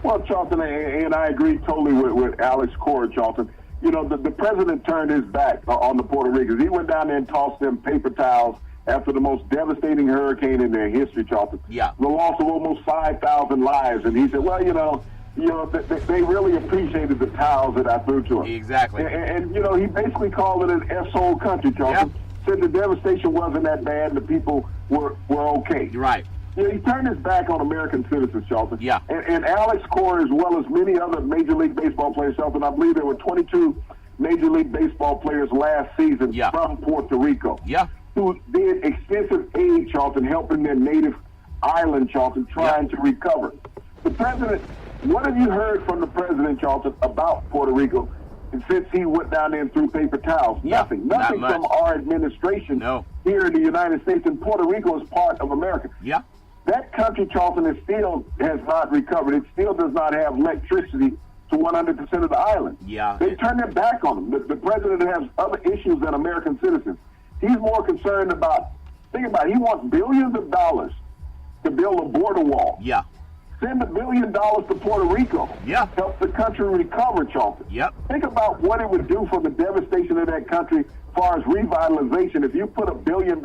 [SPEAKER 2] Well, Charlton, and I agree totally with Alex Cora, Charlton. You know, the president turned his back on the Puerto Ricans. He went down there and tossed them paper towels after the most devastating hurricane in their history, Charlton.
[SPEAKER 1] Yeah.
[SPEAKER 2] The loss of almost 5,000 lives. And he said, well, you know, you know, they really appreciated the towels that I threw to him.
[SPEAKER 1] Exactly.
[SPEAKER 2] And you know, he basically called it an S-hole country, Charlton.
[SPEAKER 1] Yep.
[SPEAKER 2] Said the devastation wasn't that bad, the people were okay.
[SPEAKER 1] You're right.
[SPEAKER 2] You know, he turned his back on American citizens, Charlton.
[SPEAKER 1] Yeah.
[SPEAKER 2] And Alex Cora, as well as many other Major League Baseball players, Charlton, I believe there were 22 Major League Baseball players last season from Puerto Rico.
[SPEAKER 1] Yeah.
[SPEAKER 2] Who did extensive aid, Charlton, helping their native island, Charlton, trying to recover. The president, what have you heard from the president, Charlton, about Puerto Rico since he went down there and threw paper towels? Nothing. Nothing from our administration here in the United States. And Puerto Rico is part of America.
[SPEAKER 1] Yeah.
[SPEAKER 2] That country, Charlton, has not recovered. It still does not have electricity to 100% of the island.
[SPEAKER 1] Yeah.
[SPEAKER 2] They turned their back on them. The president has other issues than American citizens. He's more concerned about, think about it, he wants billions of dollars to build a border wall.
[SPEAKER 1] Yeah.
[SPEAKER 2] Send $1 billion to Puerto Rico.
[SPEAKER 1] Yeah.
[SPEAKER 2] Help the country recover, Charlton.
[SPEAKER 1] Yep.
[SPEAKER 2] Think about what it would do for the devastation of that country as far as revitalization if you put $1 billion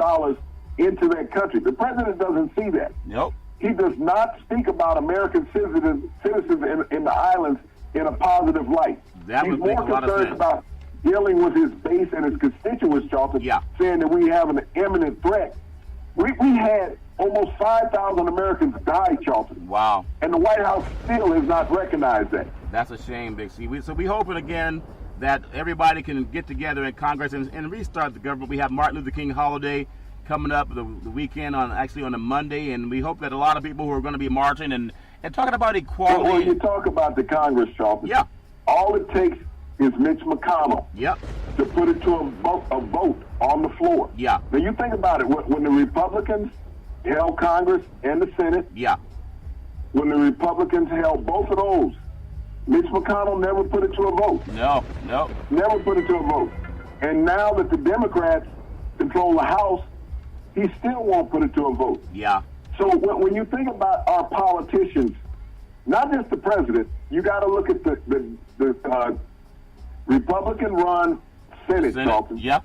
[SPEAKER 2] into that country. The president doesn't see that.
[SPEAKER 1] Nope.
[SPEAKER 2] He does not speak about American citizens in the islands in a positive light.
[SPEAKER 1] That
[SPEAKER 2] He's
[SPEAKER 1] would make
[SPEAKER 2] more
[SPEAKER 1] a lot of
[SPEAKER 2] concerned
[SPEAKER 1] sense.
[SPEAKER 2] about dealing with his base and his constituents, Charlton, saying that we have an imminent threat. We had almost 5,000 Americans die, Charlton.
[SPEAKER 1] Wow.
[SPEAKER 2] And the White House still has not recognized that.
[SPEAKER 1] That's a shame, Big C. So we hoping again that everybody can get together in Congress and restart the government. We have Martin Luther King holiday coming up the weekend on a Monday, and we hope that a lot of people who are going to be marching and talking about equality.
[SPEAKER 2] Well, when you talk about the Congress, Charlton, all it takes is Mitch McConnell to put it to a vote on the floor.
[SPEAKER 1] Yeah.
[SPEAKER 2] Now, you think about it. When the Republicans held Congress and the Senate, when the Republicans held both of those, Mitch McConnell never put it to a vote.
[SPEAKER 1] No.
[SPEAKER 2] Never put it to a vote. And now that the Democrats control the House, he still won't put it to a vote.
[SPEAKER 1] Yeah.
[SPEAKER 2] So when you think about our politicians, not just the president, you got to look at the Republican-run Senate, Charlton.
[SPEAKER 1] Yep.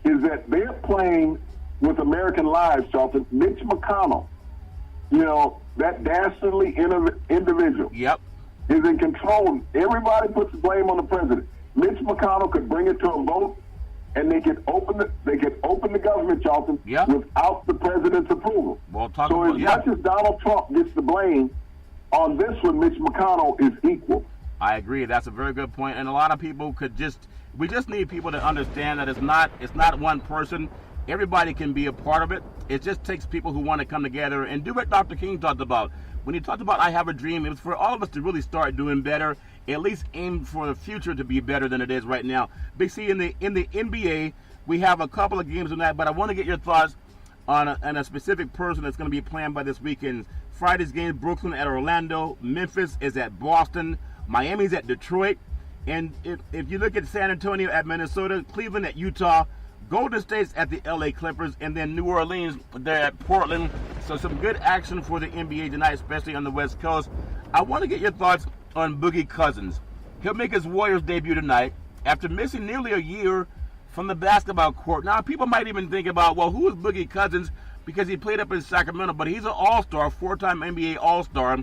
[SPEAKER 2] Is that they're playing with American lives, Charlton. Mitch McConnell, you know, that dastardly individual, is in control. Everybody puts the blame on the president. Mitch McConnell could bring it to a vote, and they could open the government, Charlton, without the president's approval.
[SPEAKER 1] Well,
[SPEAKER 2] much as Donald Trump gets the blame, on this one, Mitch McConnell is equal.
[SPEAKER 1] I agree. That's a very good point. And a lot of people we just need people to understand that it's not one person. Everybody can be a part of it. It just takes people who want to come together and do what Dr. King talked about. When he talked about I have a dream, it was for all of us to really start doing better, at least aim for the future to be better than it is right now. Big C, in the NBA, we have a couple of games on that, but I want to get your thoughts on a specific person that's going to be playing by this weekend. Friday's game, Brooklyn at Orlando, Memphis is at Boston, Miami's at Detroit, and if you look at San Antonio at Minnesota, Cleveland at Utah, Golden State's at the LA Clippers, and then New Orleans, they're at Portland. So some good action for the NBA tonight, especially on the West Coast. I want to get your thoughts on Boogie Cousins. He'll make his Warriors debut tonight after missing nearly a year from the basketball court. Now, people might even think about, well, who is Boogie Cousins? Because he played up in Sacramento, but he's an all-star, four-time NBA all-star,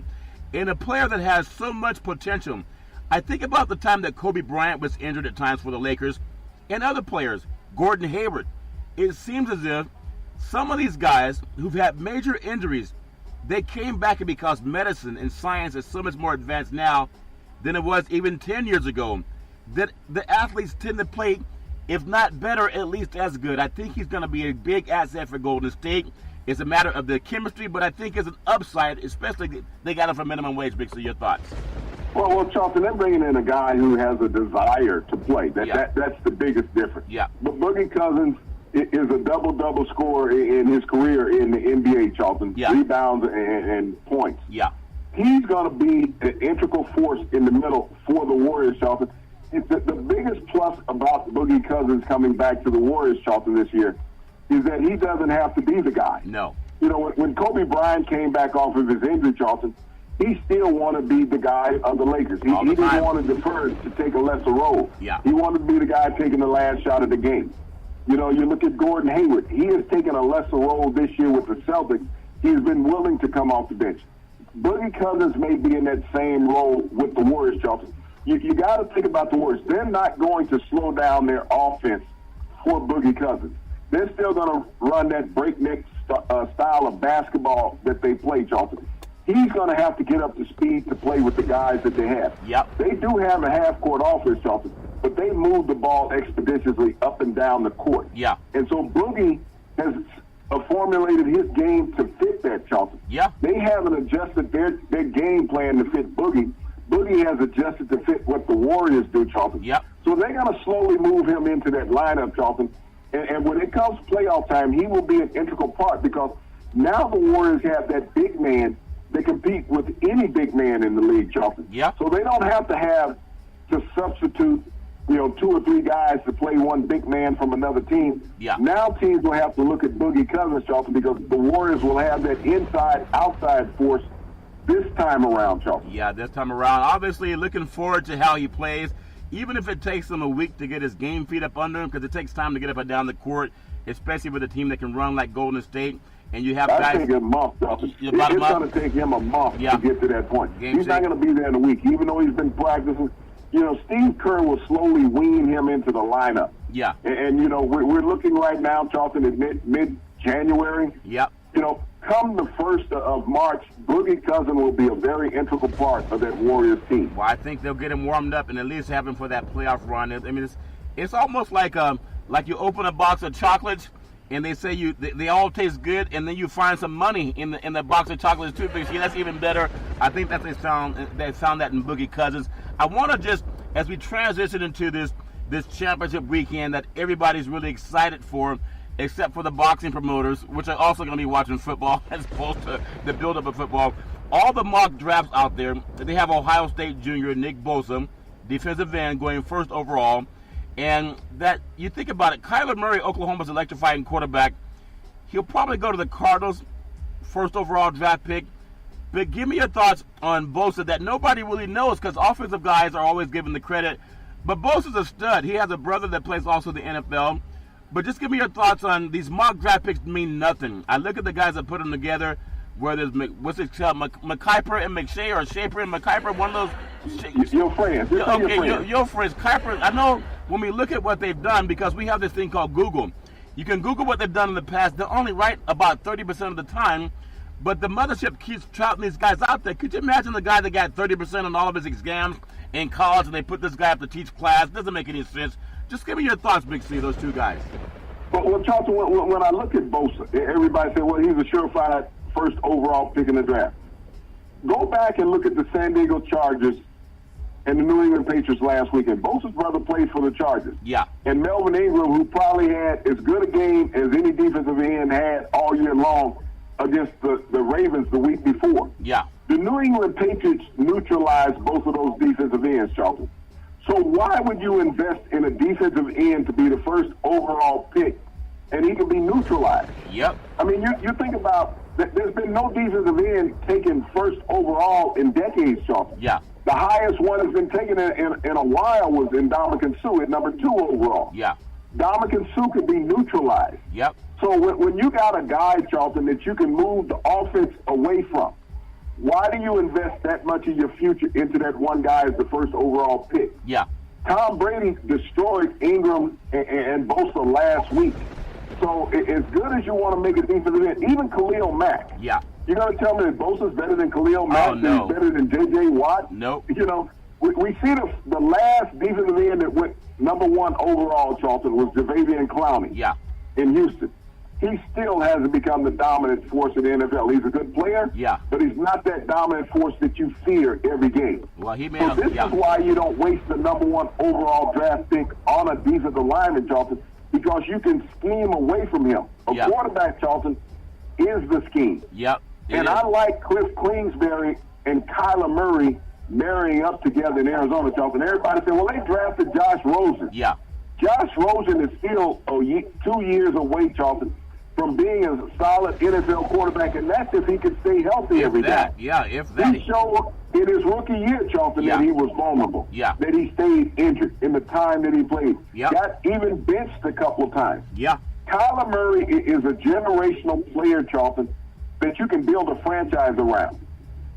[SPEAKER 1] and a player that has so much potential. I think about the time that Kobe Bryant was injured at times for the Lakers, and other players, Gordon Hayward. It seems as if some of these guys who've had major injuries, they came back because medicine and science is so much more advanced now than it was even 10 years ago. That the athletes tend to play, if not better, at least as good. I think he's going to be a big asset for Golden State. It's a matter of the chemistry, but I think it's an upside, especially they got him for minimum wage. Big, so your thoughts?
[SPEAKER 2] Well, Charlton, they're bringing in a guy who has a desire to play. That's the biggest difference.
[SPEAKER 1] Yeah.
[SPEAKER 2] But Boogie Cousins is a double-double scorer in his career in the NBA, Charlton.
[SPEAKER 1] Yeah.
[SPEAKER 2] Rebounds and points.
[SPEAKER 1] Yeah.
[SPEAKER 2] He's going to be an integral force in the middle for the Warriors, Charlton. The biggest plus about Boogie Cousins coming back to the Warriors, Charlton, this year is that he doesn't have to be the guy.
[SPEAKER 1] No.
[SPEAKER 2] You know, when Kobe Bryant came back off of his injury, Charlton, he still wanted to be the guy of the Lakers. He didn't want to defer to take a lesser role.
[SPEAKER 1] Yeah.
[SPEAKER 2] He wanted to be the guy taking the last shot of the game. You know, you look at Gordon Hayward. He has taken a lesser role this year with the Celtics. He's been willing to come off the bench. Boogie Cousins may be in that same role with the Warriors, Charlton. You got to think about the Warriors. They're not going to slow down their offense for Boogie Cousins. They're still going to run that breakneck style of basketball that they play, Charlton. He's going to have to get up to speed to play with the guys that they have.
[SPEAKER 1] Yep.
[SPEAKER 2] They do have a half-court offense, Charlton, but they move the ball expeditiously up and down the court.
[SPEAKER 1] Yeah.
[SPEAKER 2] And so Boogie has formulated his game to fit that, Charlton.
[SPEAKER 1] Yeah.
[SPEAKER 2] They haven't adjusted their game plan to fit Boogie. Boogie has adjusted to fit what the Warriors do, Charlton.
[SPEAKER 1] Yep.
[SPEAKER 2] So they're going to slowly move him into that lineup, Charlton. And when it comes to playoff time, he will be an integral part because now the Warriors have that big man. They compete with any big man in the league, Charlton.
[SPEAKER 1] Yep.
[SPEAKER 2] So they don't have to have to substitute, 2 or 3 guys to play one big man from another team.
[SPEAKER 1] Yeah.
[SPEAKER 2] Now teams will have to look at Boogie Cousins, Charlton, because the Warriors will have that inside-outside force this time around, Charlton.
[SPEAKER 1] Yeah, this time around. Obviously, looking forward to how he plays, even if it takes him a week to get his game feet up under him, because it takes time to get up and down the court, especially with a team that can run like Golden State. And you have
[SPEAKER 2] I
[SPEAKER 1] guys.
[SPEAKER 2] think a month, Charlton. It's
[SPEAKER 1] About a month?
[SPEAKER 2] going to take him a month
[SPEAKER 1] Yeah.
[SPEAKER 2] to get to that point.
[SPEAKER 1] Game
[SPEAKER 2] He's not
[SPEAKER 1] shape.
[SPEAKER 2] going to be there in a week, even though he's been practicing. Steve Kerr will slowly wean him into the lineup.
[SPEAKER 1] Yeah.
[SPEAKER 2] And we're looking right now, Charlton, at mid-January.
[SPEAKER 1] Yep.
[SPEAKER 2] Come the 1st of March, Boogie Cousins will be a very integral part of that Warriors team.
[SPEAKER 1] Well, I think they'll get him warmed up and at least have him for that playoff run. I mean, it's almost like you open a box of chocolates and they say they all taste good, and then you find some money in the box of chocolates too. But see, that's even better. I think that they found that in Boogie Cousins. I want to just, as we transition into this championship weekend that everybody's really excited for, except for the boxing promoters, which are also going to be watching football as opposed to the build-up of football. All the mock drafts out there, they have Ohio State junior Nick Bosa, defensive end, going first overall. And that, you think about it, Kyler Murray, Oklahoma's electrifying quarterback, he'll probably go to the Cardinals, first overall draft pick. But give me your thoughts on Bosa that nobody really knows, because offensive guys are always given the credit. But Bosa's a stud. He has a brother that plays also the NFL. But just give me your thoughts on these mock draft picks mean nothing. I look at the guys that put them together, whether it's McKiper and McShay, or Shaper and McKiper, one of those.
[SPEAKER 2] Your friends.
[SPEAKER 1] Your friends. Kiper, I know when we look at what they've done, because we have this thing called Google. You can Google what they've done in the past. They're only right about 30% of the time, but the mothership keeps trotting these guys out there. Could you imagine the guy that got 30% on all of his exams in college, and they put this guy up to teach class? Doesn't make any sense. Just give me your thoughts, Big C, those two guys.
[SPEAKER 2] Well, Charlton, when I look at Bosa, everybody said, well, he's a surefire first overall pick in the draft. Go back and look at the San Diego Chargers and the New England Patriots last weekend. Bosa's brother played for the Chargers.
[SPEAKER 1] Yeah.
[SPEAKER 2] And Melvin Ingram, who probably had as good a game as any defensive end had all year long against the Ravens the week before.
[SPEAKER 1] Yeah.
[SPEAKER 2] The New England Patriots neutralized both of those defensive ends, Charlton. So why would you invest in a defensive end to be the first overall pick and he can be neutralized?
[SPEAKER 1] Yep.
[SPEAKER 2] I mean, you think about, there's been no defensive end taken first overall in decades, Charlton.
[SPEAKER 1] Yeah.
[SPEAKER 2] The highest one has been taken in a while was Ndamukong Suh at number 2 overall.
[SPEAKER 1] Yeah.
[SPEAKER 2] Ndamukong Suh could be neutralized.
[SPEAKER 1] Yep.
[SPEAKER 2] So when you got a guy, Charlton, that you can move the offense away from, why do you invest that much of your future into that one guy as the first overall pick?
[SPEAKER 1] Yeah.
[SPEAKER 2] Tom Brady destroyed Ingram and Bosa last week. So as good as you want to make a defensive end, even Khalil Mack.
[SPEAKER 1] Yeah.
[SPEAKER 2] You're going to tell me that Bosa's better than Khalil Mack?
[SPEAKER 1] Oh, no.
[SPEAKER 2] He's better than J.J. Watt?
[SPEAKER 1] Nope.
[SPEAKER 2] We see the last defensive end that went number 1 overall, Charlton, was Jadeveon Clowney.
[SPEAKER 1] Yeah.
[SPEAKER 2] In Houston. He still hasn't become the dominant force in the NFL. He's a good player,
[SPEAKER 1] yeah,
[SPEAKER 2] but he's not that dominant force that you fear every game.
[SPEAKER 1] Well, he may
[SPEAKER 2] so
[SPEAKER 1] have,
[SPEAKER 2] this is why you don't waste the number 1 overall draft pick on a defensive lineman, Charlton, because you can scheme away from him. A quarterback, Charlton, is the scheme.
[SPEAKER 1] Yep.
[SPEAKER 2] And I like Cliff Kingsbury and Kyler Murray marrying up together in Arizona, Charlton. Everybody said, well, they drafted Josh Rosen.
[SPEAKER 1] Yeah.
[SPEAKER 2] Josh Rosen is still 2 years away, Charlton, from being a solid NFL quarterback, and that's if he could stay healthy every day.
[SPEAKER 1] Yeah, if that.
[SPEAKER 2] He showed in his rookie year, Charlton, that he was vulnerable.
[SPEAKER 1] Yeah.
[SPEAKER 2] That he stayed injured in the time that he played.
[SPEAKER 1] Yeah.
[SPEAKER 2] Got even benched a couple of times.
[SPEAKER 1] Yeah.
[SPEAKER 2] Kyler Murray is a generational player, Charlton, that you can build a franchise around.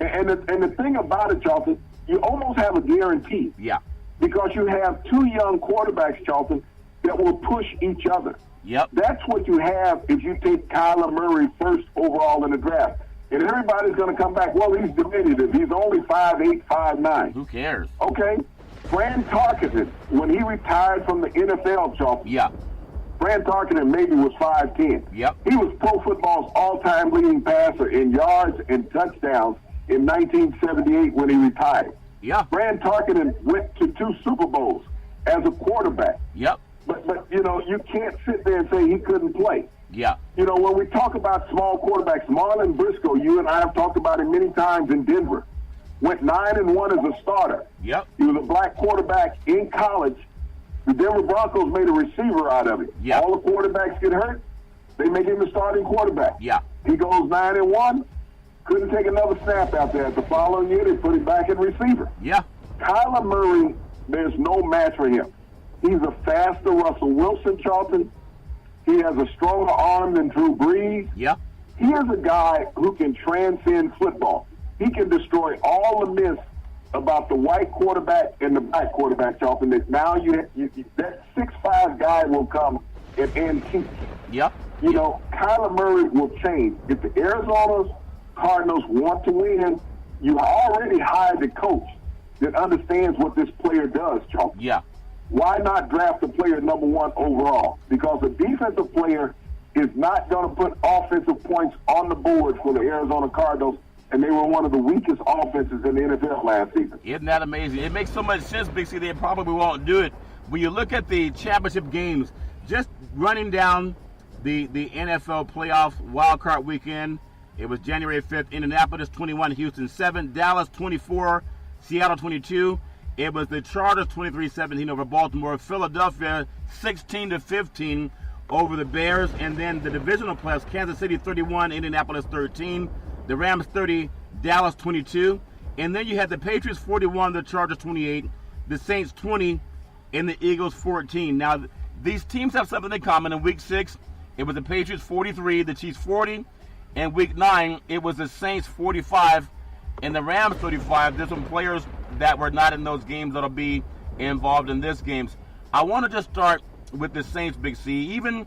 [SPEAKER 2] And the thing about it, Charlton, you almost have a guarantee.
[SPEAKER 1] Yeah.
[SPEAKER 2] Because you have two young quarterbacks, Charlton, that will push each other.
[SPEAKER 1] Yep.
[SPEAKER 2] That's what you have if you take Kyler Murray first overall in the draft. And everybody's going to come back, well, he's diminutive. He's only 5'8", 5'9".
[SPEAKER 1] Who cares?
[SPEAKER 2] Okay. Fran Tarkenton, when he retired from the NFL, Charlton.
[SPEAKER 1] Yeah.
[SPEAKER 2] Fran Tarkenton maybe was 5'10".
[SPEAKER 1] Yep.
[SPEAKER 2] He was Pro Football's all-time leading passer in yards and touchdowns in 1978 when he retired.
[SPEAKER 1] Yeah.
[SPEAKER 2] Fran Tarkenton went to 2 Super Bowls as a quarterback.
[SPEAKER 1] Yep.
[SPEAKER 2] But you know, you can't sit there and say he couldn't play.
[SPEAKER 1] Yeah.
[SPEAKER 2] You know, when we talk about small quarterbacks, Marlon Briscoe, you and I have talked about him many times in Denver, went 9-1 as a starter.
[SPEAKER 1] Yep.
[SPEAKER 2] He was a black quarterback in college. The Denver Broncos made a receiver out of him.
[SPEAKER 1] Yeah.
[SPEAKER 2] All the quarterbacks get hurt, they make him the starting quarterback.
[SPEAKER 1] Yeah.
[SPEAKER 2] He goes 9-1, couldn't take another snap out there. The following year, they put him back at receiver.
[SPEAKER 1] Yeah.
[SPEAKER 2] Kyler Murray, there's no match for him. He's a faster Russell Wilson, Charlton. He has a stronger arm than Drew Brees.
[SPEAKER 1] Yeah.
[SPEAKER 2] He is a guy who can transcend football. He can destroy all the myths about the white quarterback and the black quarterback, Charlton. That now that 6'5" guy will come and teach.
[SPEAKER 1] Yep.
[SPEAKER 2] You know, Kyler Murray will change. If the Arizona Cardinals want to win, you already hired a coach that understands what this player does, Charlton.
[SPEAKER 1] Yeah.
[SPEAKER 2] Why not draft a player number 1 overall? Because a defensive player is not going to put offensive points on the board for the Arizona Cardinals, and they were one of the weakest offenses in the NFL last season.
[SPEAKER 1] Isn't that amazing? It makes so much sense, Big C. They probably won't do it. When you look at the championship games, just running down the NFL playoff wildcard weekend, it was January 5th, Indianapolis 21, Houston 7, Dallas 24, Seattle 22. It was the Chargers 23-17 over Baltimore, Philadelphia 16-15 over the Bears, and then the divisional playoffs, Kansas City 31, Indianapolis 13, the Rams 30, Dallas 22, and then you had the Patriots 41, the Chargers 28, the Saints 20, and the Eagles 14. Now, these teams have something in common. In Week 6, it was the Patriots 43, the Chiefs 40, and Week 9, it was the Saints 45, and the Rams 35. There's some players that were not in those games that'll be involved in this games. I want to just start with the Saints, Big C. Even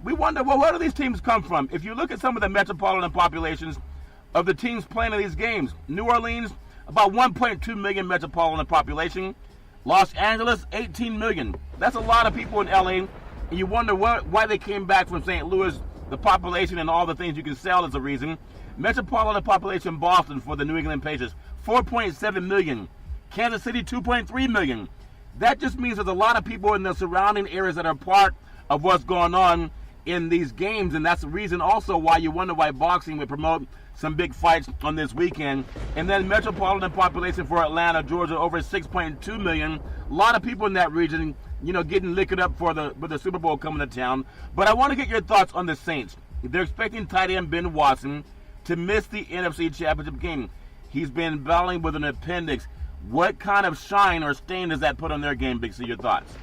[SPEAKER 1] we wonder, well, where do these teams come from? If you look at some of the metropolitan populations of the teams playing in these games, New Orleans, about 1.2 million metropolitan population. Los Angeles, 18 million. That's a lot of people in LA. And you wonder why they came back from St. Louis, the population and all the things you can sell is a reason. Metropolitan population Boston for the New England Patriots, 4.7 million. Kansas City, 2.3 million. That just means there's a lot of people in the surrounding areas that are part of what's going on in these games, and that's the reason also why you wonder why boxing would promote some big fights on this weekend. And then metropolitan population for Atlanta, Georgia, over 6.2 million. A lot of people in that region, you know, getting liquored up with the Super Bowl coming to town. But I want to get your thoughts on the Saints. They're expecting tight end Ben Watson to miss the NFC Championship game. He's been battling with an appendix. What kind of shine or stain does that put on their game, Big C? Your thoughts?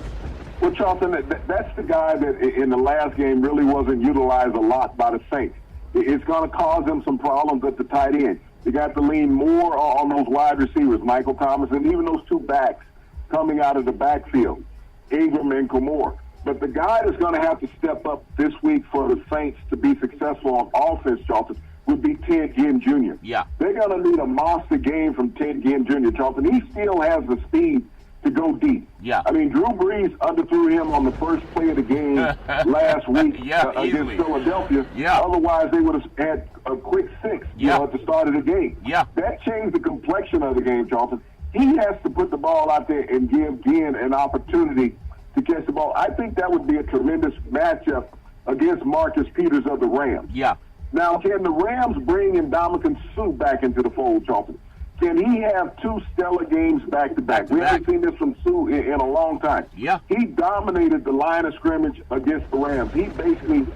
[SPEAKER 2] Well, Charlton, that's the guy that in the last game really wasn't utilized a lot by the Saints. It's going to cause them some problems at the tight end. They got to lean more on those wide receivers, Michael Thomas, and even those two backs coming out of the backfield, Ingram and Kamore. But the guy that's going to have to step up this week for the Saints to be successful on offense, Charlton, would be Ted Ginn Jr.
[SPEAKER 1] Yeah.
[SPEAKER 2] They're going to need a monster game from Ted Ginn Jr., Charlton. He still has the speed to go deep.
[SPEAKER 1] Yeah.
[SPEAKER 2] I mean, Drew Brees underthrew him on the first play of the game last week against Philadelphia.
[SPEAKER 1] Yeah.
[SPEAKER 2] Otherwise, they would have had a quick 6 at the start of the game.
[SPEAKER 1] Yeah.
[SPEAKER 2] That changed the complexion of the game, Charlton. He has to put the ball out there and give Ginn an opportunity to catch the ball. I think that would be a tremendous matchup against Marcus Peters of the Rams.
[SPEAKER 1] Yeah.
[SPEAKER 2] Now, can the Rams bring Ndamukong Suh back into the fold, Charlton? Can he have 2 stellar games back-to-back? We haven't seen this from Suh in a long time.
[SPEAKER 1] Yeah.
[SPEAKER 2] He dominated the line of scrimmage against the Rams. He basically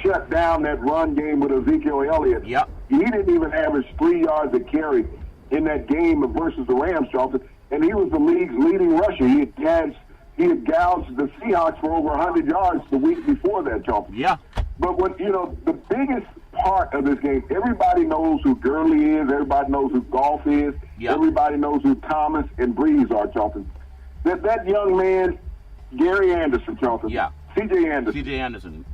[SPEAKER 2] shut down that run game with Ezekiel Elliott.
[SPEAKER 1] Yep.
[SPEAKER 2] He didn't even average 3 yards a carry in that game versus the Rams, Charlton, and he was the league's leading rusher. He had gouged the Seahawks for over 100 yards the week before that, Charlton.
[SPEAKER 1] Yeah.
[SPEAKER 2] But what the biggest part of this game. Everybody knows who Gurley is. Everybody knows who Goff is.
[SPEAKER 1] Yep.
[SPEAKER 2] Everybody knows who Thomas and Breeze are, Charlton. That young man, Gary Anderson, Charlton.
[SPEAKER 1] Yeah.
[SPEAKER 2] C.J. Anderson.
[SPEAKER 1] C.J. Anderson.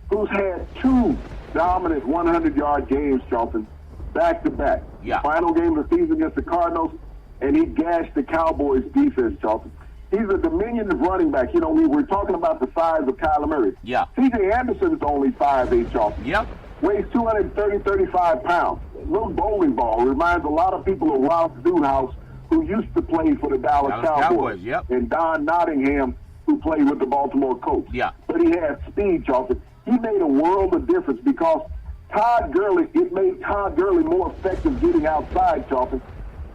[SPEAKER 2] Who's had 2 dominant 100-yard games, Charlton, back-to-back.
[SPEAKER 1] Yeah.
[SPEAKER 2] Final game of the season against the Cardinals, and he gashed the Cowboys' defense, Charlton. He's a diminutive running back. You know, we were talking about the size of Kyler Murray.
[SPEAKER 1] Yeah.
[SPEAKER 2] C.J. Anderson's only 5'8", Charlton.
[SPEAKER 1] Yep.
[SPEAKER 2] Weighs 35 pounds. Little bowling ball. Reminds a lot of people of Ralph Dunehouse, who used to play for the Dallas Cowboys.
[SPEAKER 1] Yep.
[SPEAKER 2] And Don Nottingham, who played with the Baltimore Colts.
[SPEAKER 1] Yeah.
[SPEAKER 2] But he had speed, Charlton. He made a world of difference because it made Todd Gurley more effective getting outside, Charlton,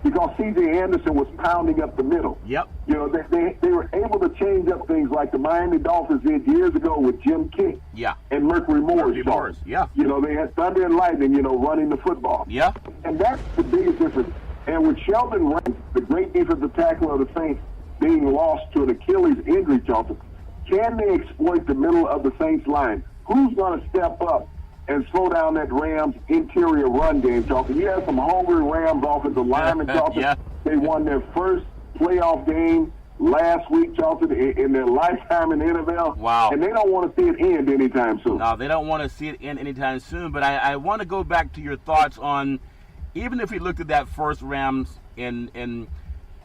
[SPEAKER 2] because C.J. Anderson was pounding up the middle.
[SPEAKER 1] Yep.
[SPEAKER 2] You know, they were able to change up things like the Miami Dolphins did years ago with Jim King.
[SPEAKER 1] Yeah.
[SPEAKER 2] And Mercury Morris.
[SPEAKER 1] Yeah.
[SPEAKER 2] You know, they had thunder and lightning, you know, running the football.
[SPEAKER 1] Yeah.
[SPEAKER 2] And that's the biggest difference. And with Sheldon Ranks, the great defensive tackle of the Saints, being lost to an Achilles injury, Charlton, can they exploit the middle of the Saints line? Who's going to step up and slow down that Rams interior run game, Charlton? You have some hungry Rams offensive linemen, Charlton.
[SPEAKER 1] Yeah.
[SPEAKER 2] They won their first playoff game last week, Charlton, in their lifetime in the NFL.
[SPEAKER 1] Wow.
[SPEAKER 2] And they don't want to see it end anytime soon.
[SPEAKER 1] No, they don't want to see it end anytime soon. But I want to go back to your thoughts on, even if we looked at that first Rams in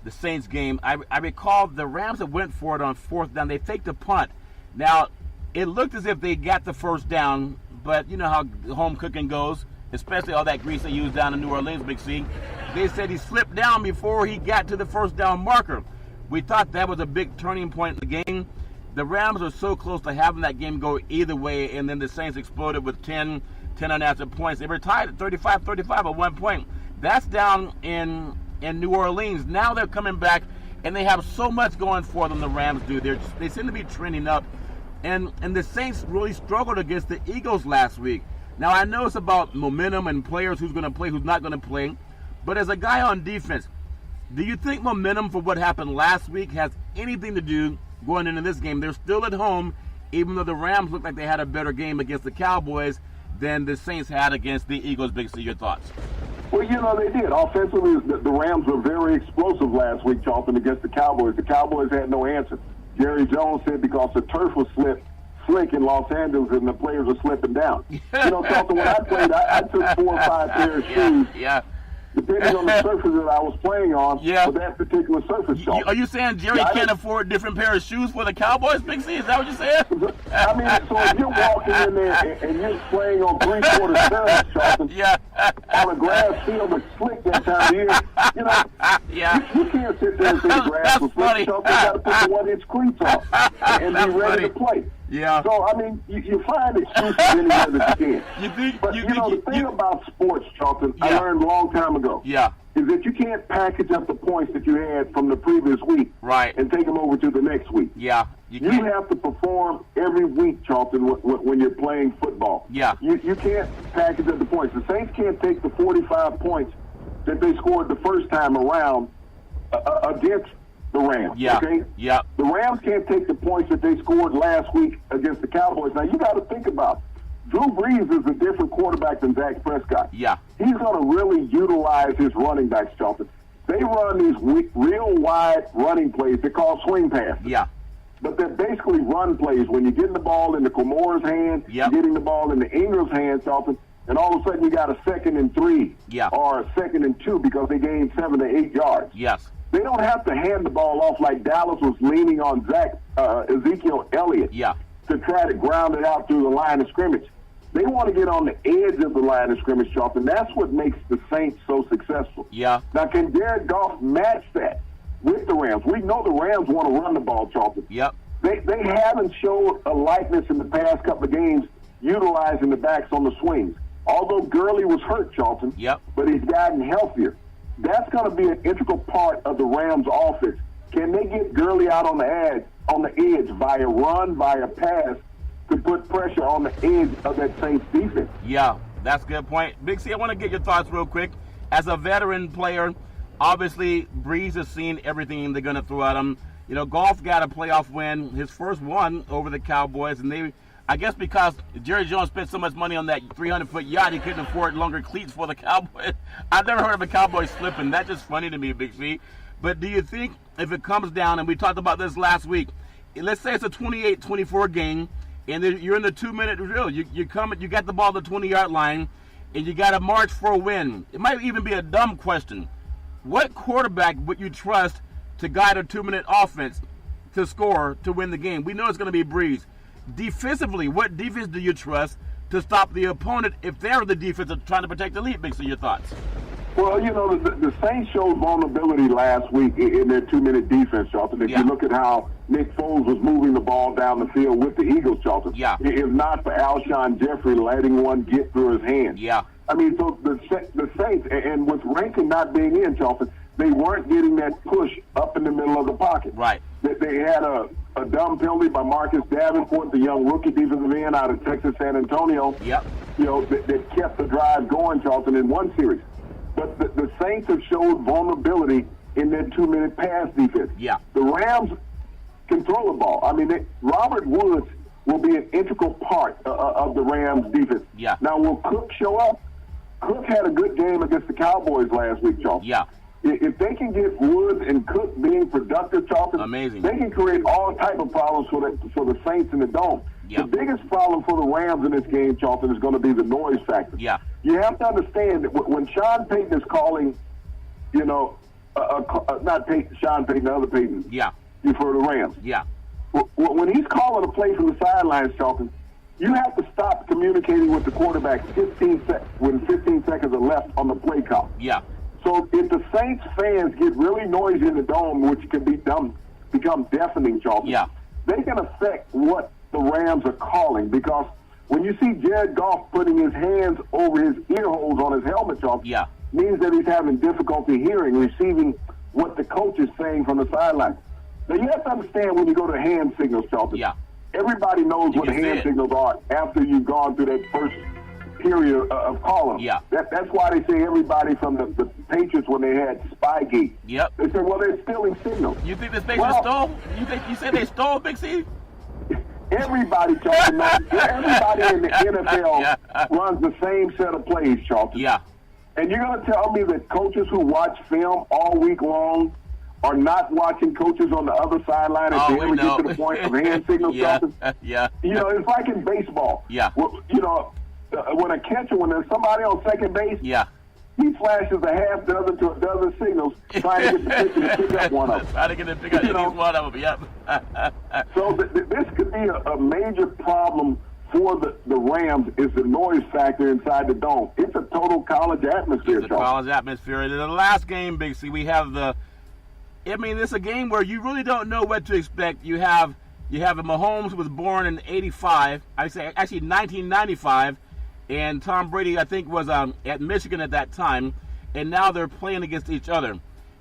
[SPEAKER 1] the Saints game, I recall the Rams that went for it on 4th down. They faked a punt. Now, it looked as if they got the first down, but you know how home cooking goes, especially all that grease they used down in New Orleans, Big C. They said he slipped down before he got to the first down marker. We thought that was a big turning point in the game. The Rams are so close to having that game go either way, and then the Saints exploded with 10 unanswered points. They were tied at 35-35 at one point. That's down in New Orleans. Now they're coming back, and they have so much going for them, the Rams do. They seem to be trending up. And the Saints really struggled against the Eagles last week. Now, I know it's about momentum and players, who's going to play, who's not going to play. But as a guy on defense, do you think momentum for what happened last week has anything to do going into this game? They're still at home, even though the Rams look like they had a better game against the Cowboys than the Saints had against the Eagles. Big C, your thoughts?
[SPEAKER 2] Well, you know, they did. Offensively, the Rams were very explosive last week, Charlton, against the Cowboys. The Cowboys had no answer. Jerry Jones said because the turf was slick in Los Angeles and the players were slipping down. You know, Charlton, when I played, I took 4 or 5 pairs of shoes.
[SPEAKER 1] Yeah.
[SPEAKER 2] Depending on the surface that I was playing on for that particular surface, Charlton.
[SPEAKER 1] Are you saying Jerry can't afford different pair of shoes for the Cowboys, Big C? Is that what you're saying?
[SPEAKER 2] I mean, so if you're walking in there and you're playing on 3/4 turf, Charlton, on a grass field that's slick that time of year, you know, you can't sit there and say the grass was slick, Charlton. You got to put the 1-inch cleats on and be ready to play.
[SPEAKER 1] Yeah.
[SPEAKER 2] So, I mean, you find excuses anywhere that you can.
[SPEAKER 1] But
[SPEAKER 2] the thing about sports, Charlton, I learned a long time ago.
[SPEAKER 1] Yeah.
[SPEAKER 2] Is that you can't package up the points that you had from the previous week and take them over to the next week.
[SPEAKER 1] Yeah.
[SPEAKER 2] You have to perform every week, Charlton, when you're playing football.
[SPEAKER 1] Yeah.
[SPEAKER 2] You can't package up the points. The Saints can't take the 45 points that they scored the first time around against the Rams.
[SPEAKER 1] Yeah.
[SPEAKER 2] Okay?
[SPEAKER 1] Yeah.
[SPEAKER 2] The Rams can't take the points that they scored last week against the Cowboys. Now, you got to think about it. Drew Brees is a different quarterback than Dak Prescott.
[SPEAKER 1] Yeah.
[SPEAKER 2] He's going to really utilize his running backs, Charlton. They run these real wide running plays. They're called swing passes.
[SPEAKER 1] Yeah.
[SPEAKER 2] But they're basically run plays. When you're getting the ball in the Comore's hand, you're getting the ball in the Ingram's hand, Charlton, and all of a sudden you got a 2nd and 3 or a 2nd and 2 because they gained 7 to 8 yards.
[SPEAKER 1] Yes.
[SPEAKER 2] They don't have to hand the ball off like Dallas was leaning on Ezekiel Elliott to try to ground it out through the line of scrimmage. They want to get on the edge of the line of scrimmage, Charlton. That's what makes the Saints so successful.
[SPEAKER 1] Yeah.
[SPEAKER 2] Now, can Jared Goff match that with the Rams? We know the Rams want to run the ball, Charlton.
[SPEAKER 1] Yep.
[SPEAKER 2] They haven't showed a likeness in the past couple of games utilizing the backs on the swings. Although Gurley was hurt, Charlton, but he's gotten healthier. That's going to be an integral part of the Rams' offense. Can they get Gurley out on the edge via run, via pass, to put pressure on the edge of that Saints defense?
[SPEAKER 1] Yeah, that's a good point. Big C, I want to get your thoughts real quick. As a veteran player, obviously Breeze has seen everything they're going to throw at him. You know, Goff got a playoff win, his first one over the Cowboys, and they I guess because Jerry Jones spent so much money on that 300-foot yacht, he couldn't afford longer cleats for the Cowboys. I've never heard of a Cowboy slipping. That's just funny to me, Big C. But do you think if it comes down, and we talked about this last week, let's say it's a 28-24 game, and you're in the 2-minute drill. You got the ball at the 20-yard line, and you got to march for a win. It might even be a dumb question. What quarterback would you trust to guide a 2-minute offense to score to win the game? We know it's going to be Breeze. Defensively, what defense do you trust to stop the opponent if they're the defense trying to protect the lead? Big, so your thoughts?
[SPEAKER 2] Well, the Saints showed vulnerability last week in their 2-minute defense, Charlton. If you look at how Nick Foles was moving the ball down the field with the Eagles, Charlton. If not for Alshon Jeffrey letting one get through his hands. I mean, so the Saints, and with Rankin not being in, Charlton, they weren't getting that push up in the middle of the pocket.
[SPEAKER 1] Right.
[SPEAKER 2] They had a dumb penalty by Marcus Davenport, the young rookie defensive end out of Texas San Antonio. That kept the drive going, Charlton, in one series. But the Saints have showed vulnerability in their 2-minute pass defense. The Rams can throw the ball. I mean, Robert Woods will be an integral part of the Rams defense. Now, will Cook show up? Cook had a good game against the Cowboys last week, Charlton. If they can get Woods and Cook being productive, Charlton,
[SPEAKER 1] amazing.
[SPEAKER 2] They can create all type of problems for the Saints in the dome. The biggest problem for the Rams in this game, Charlton, is going to be the noise factor. You have to understand that when Sean Payton is calling, not Payton, Sean Payton, the other Payton. For the Rams. When he's calling a play from the sidelines, Charlton, you have to stop communicating with the quarterback 15 seconds are left on the play call. So if the Saints fans get really noisy in the dome, which can become deafening, Charlton, they can affect what the Rams are calling, because when you see Jared Goff putting his hands over his ear holes on his helmet, Charlton, means that he's having difficulty receiving what the coach is saying from the sideline. Now, you have to understand when you go to hand signals, Charlton, everybody knows what hand signals are after you've gone through that first period of calling. That's why they say everybody from the Patriots, when they had Spygate, they said, well, they're stealing signals.
[SPEAKER 1] You think this Patriots stole? You said they stole, Big C?
[SPEAKER 2] Everybody, Charlton, everybody in the NFL runs the same set of plays, Charlton. And you're going to tell me that coaches who watch film all week long are not watching coaches on the other sideline if they ever get to the point of hand signals, Charlton? It's like in baseball. When there's somebody on second base, he flashes a half dozen to a dozen signals trying to get the pitcher to pick up one of them.
[SPEAKER 1] Trying to get him to pick up at least one of them,
[SPEAKER 2] So this could be a major problem for the Rams, is the noise factor inside the dome. It's a total college atmosphere,
[SPEAKER 1] It's a college atmosphere. And in the last game, Big C, we have it's a game where you really don't know what to expect. You have a Mahomes was born in 85, actually 1995, and Tom Brady, I think, was at Michigan at that time, and now they're playing against each other.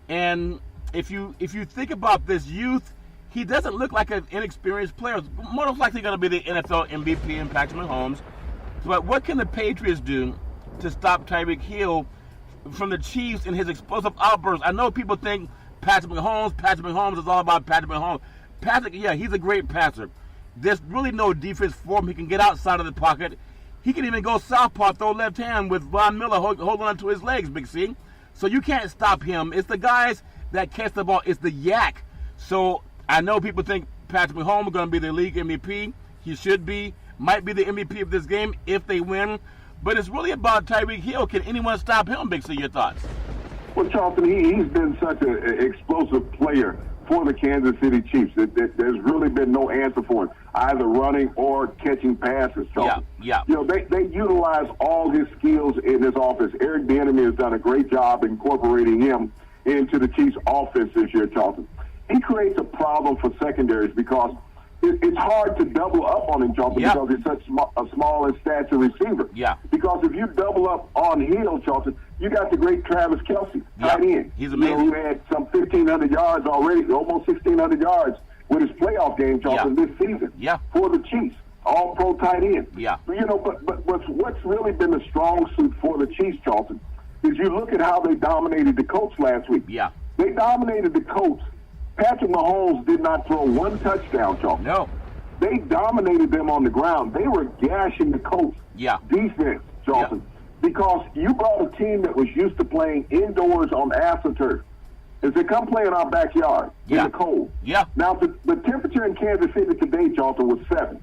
[SPEAKER 1] And if you think about this youth, he doesn't look like an inexperienced player. Most likely going to be the NFL MVP in Patrick Mahomes. But what can the Patriots do to stop Tyreek Hill from the Chiefs and his explosive outbursts? I know people think Patrick Mahomes is all about Patrick Mahomes. Patrick, he's a great passer. There's really no defense for him. He can get outside of the pocket. He can even go southpaw, throw left hand with Von Miller holding onto his legs, Big C. So you can't stop him. It's the guys that catch the ball. It's the yak. So I know people think Patrick Mahomes is going to be the league MVP. He should be. Might be the MVP of this game if they win. But it's really about Tyreek Hill. Can anyone stop him, Big C? Your thoughts?
[SPEAKER 2] Well, Charlton, he's been such an explosive player for the Kansas City Chiefs. There's really been no answer for him, either running or catching passes, Charlton. They utilize all his skills in his offense. Eric Bieniemy has done a great job incorporating him into the Chiefs' offense this year, Charlton. He creates a problem for secondaries because it's hard to double up on him, Charlton, because he's such a small in stature receiver. Because if you double up on Hill, Charlton, you got the great Travis Kelce, tight end.
[SPEAKER 1] He's amazing.
[SPEAKER 2] Who had some 1,500 yards already, almost 1,600 yards with his playoff game, Charlton, this season for the Chiefs. All-pro tight end. But what's really been the strong suit for the Chiefs, Charlton, is you look at how they dominated the Colts last week. They dominated the Colts. Patrick Mahomes did not throw one touchdown, Charlton.
[SPEAKER 1] No.
[SPEAKER 2] They dominated them on the ground. They were gashing the Colts defense, Charlton, because you brought a team that was used to playing indoors on AstroTurf. As they come play in our backyard in the cold. Now, the temperature in Kansas City today, Charlton, was 7.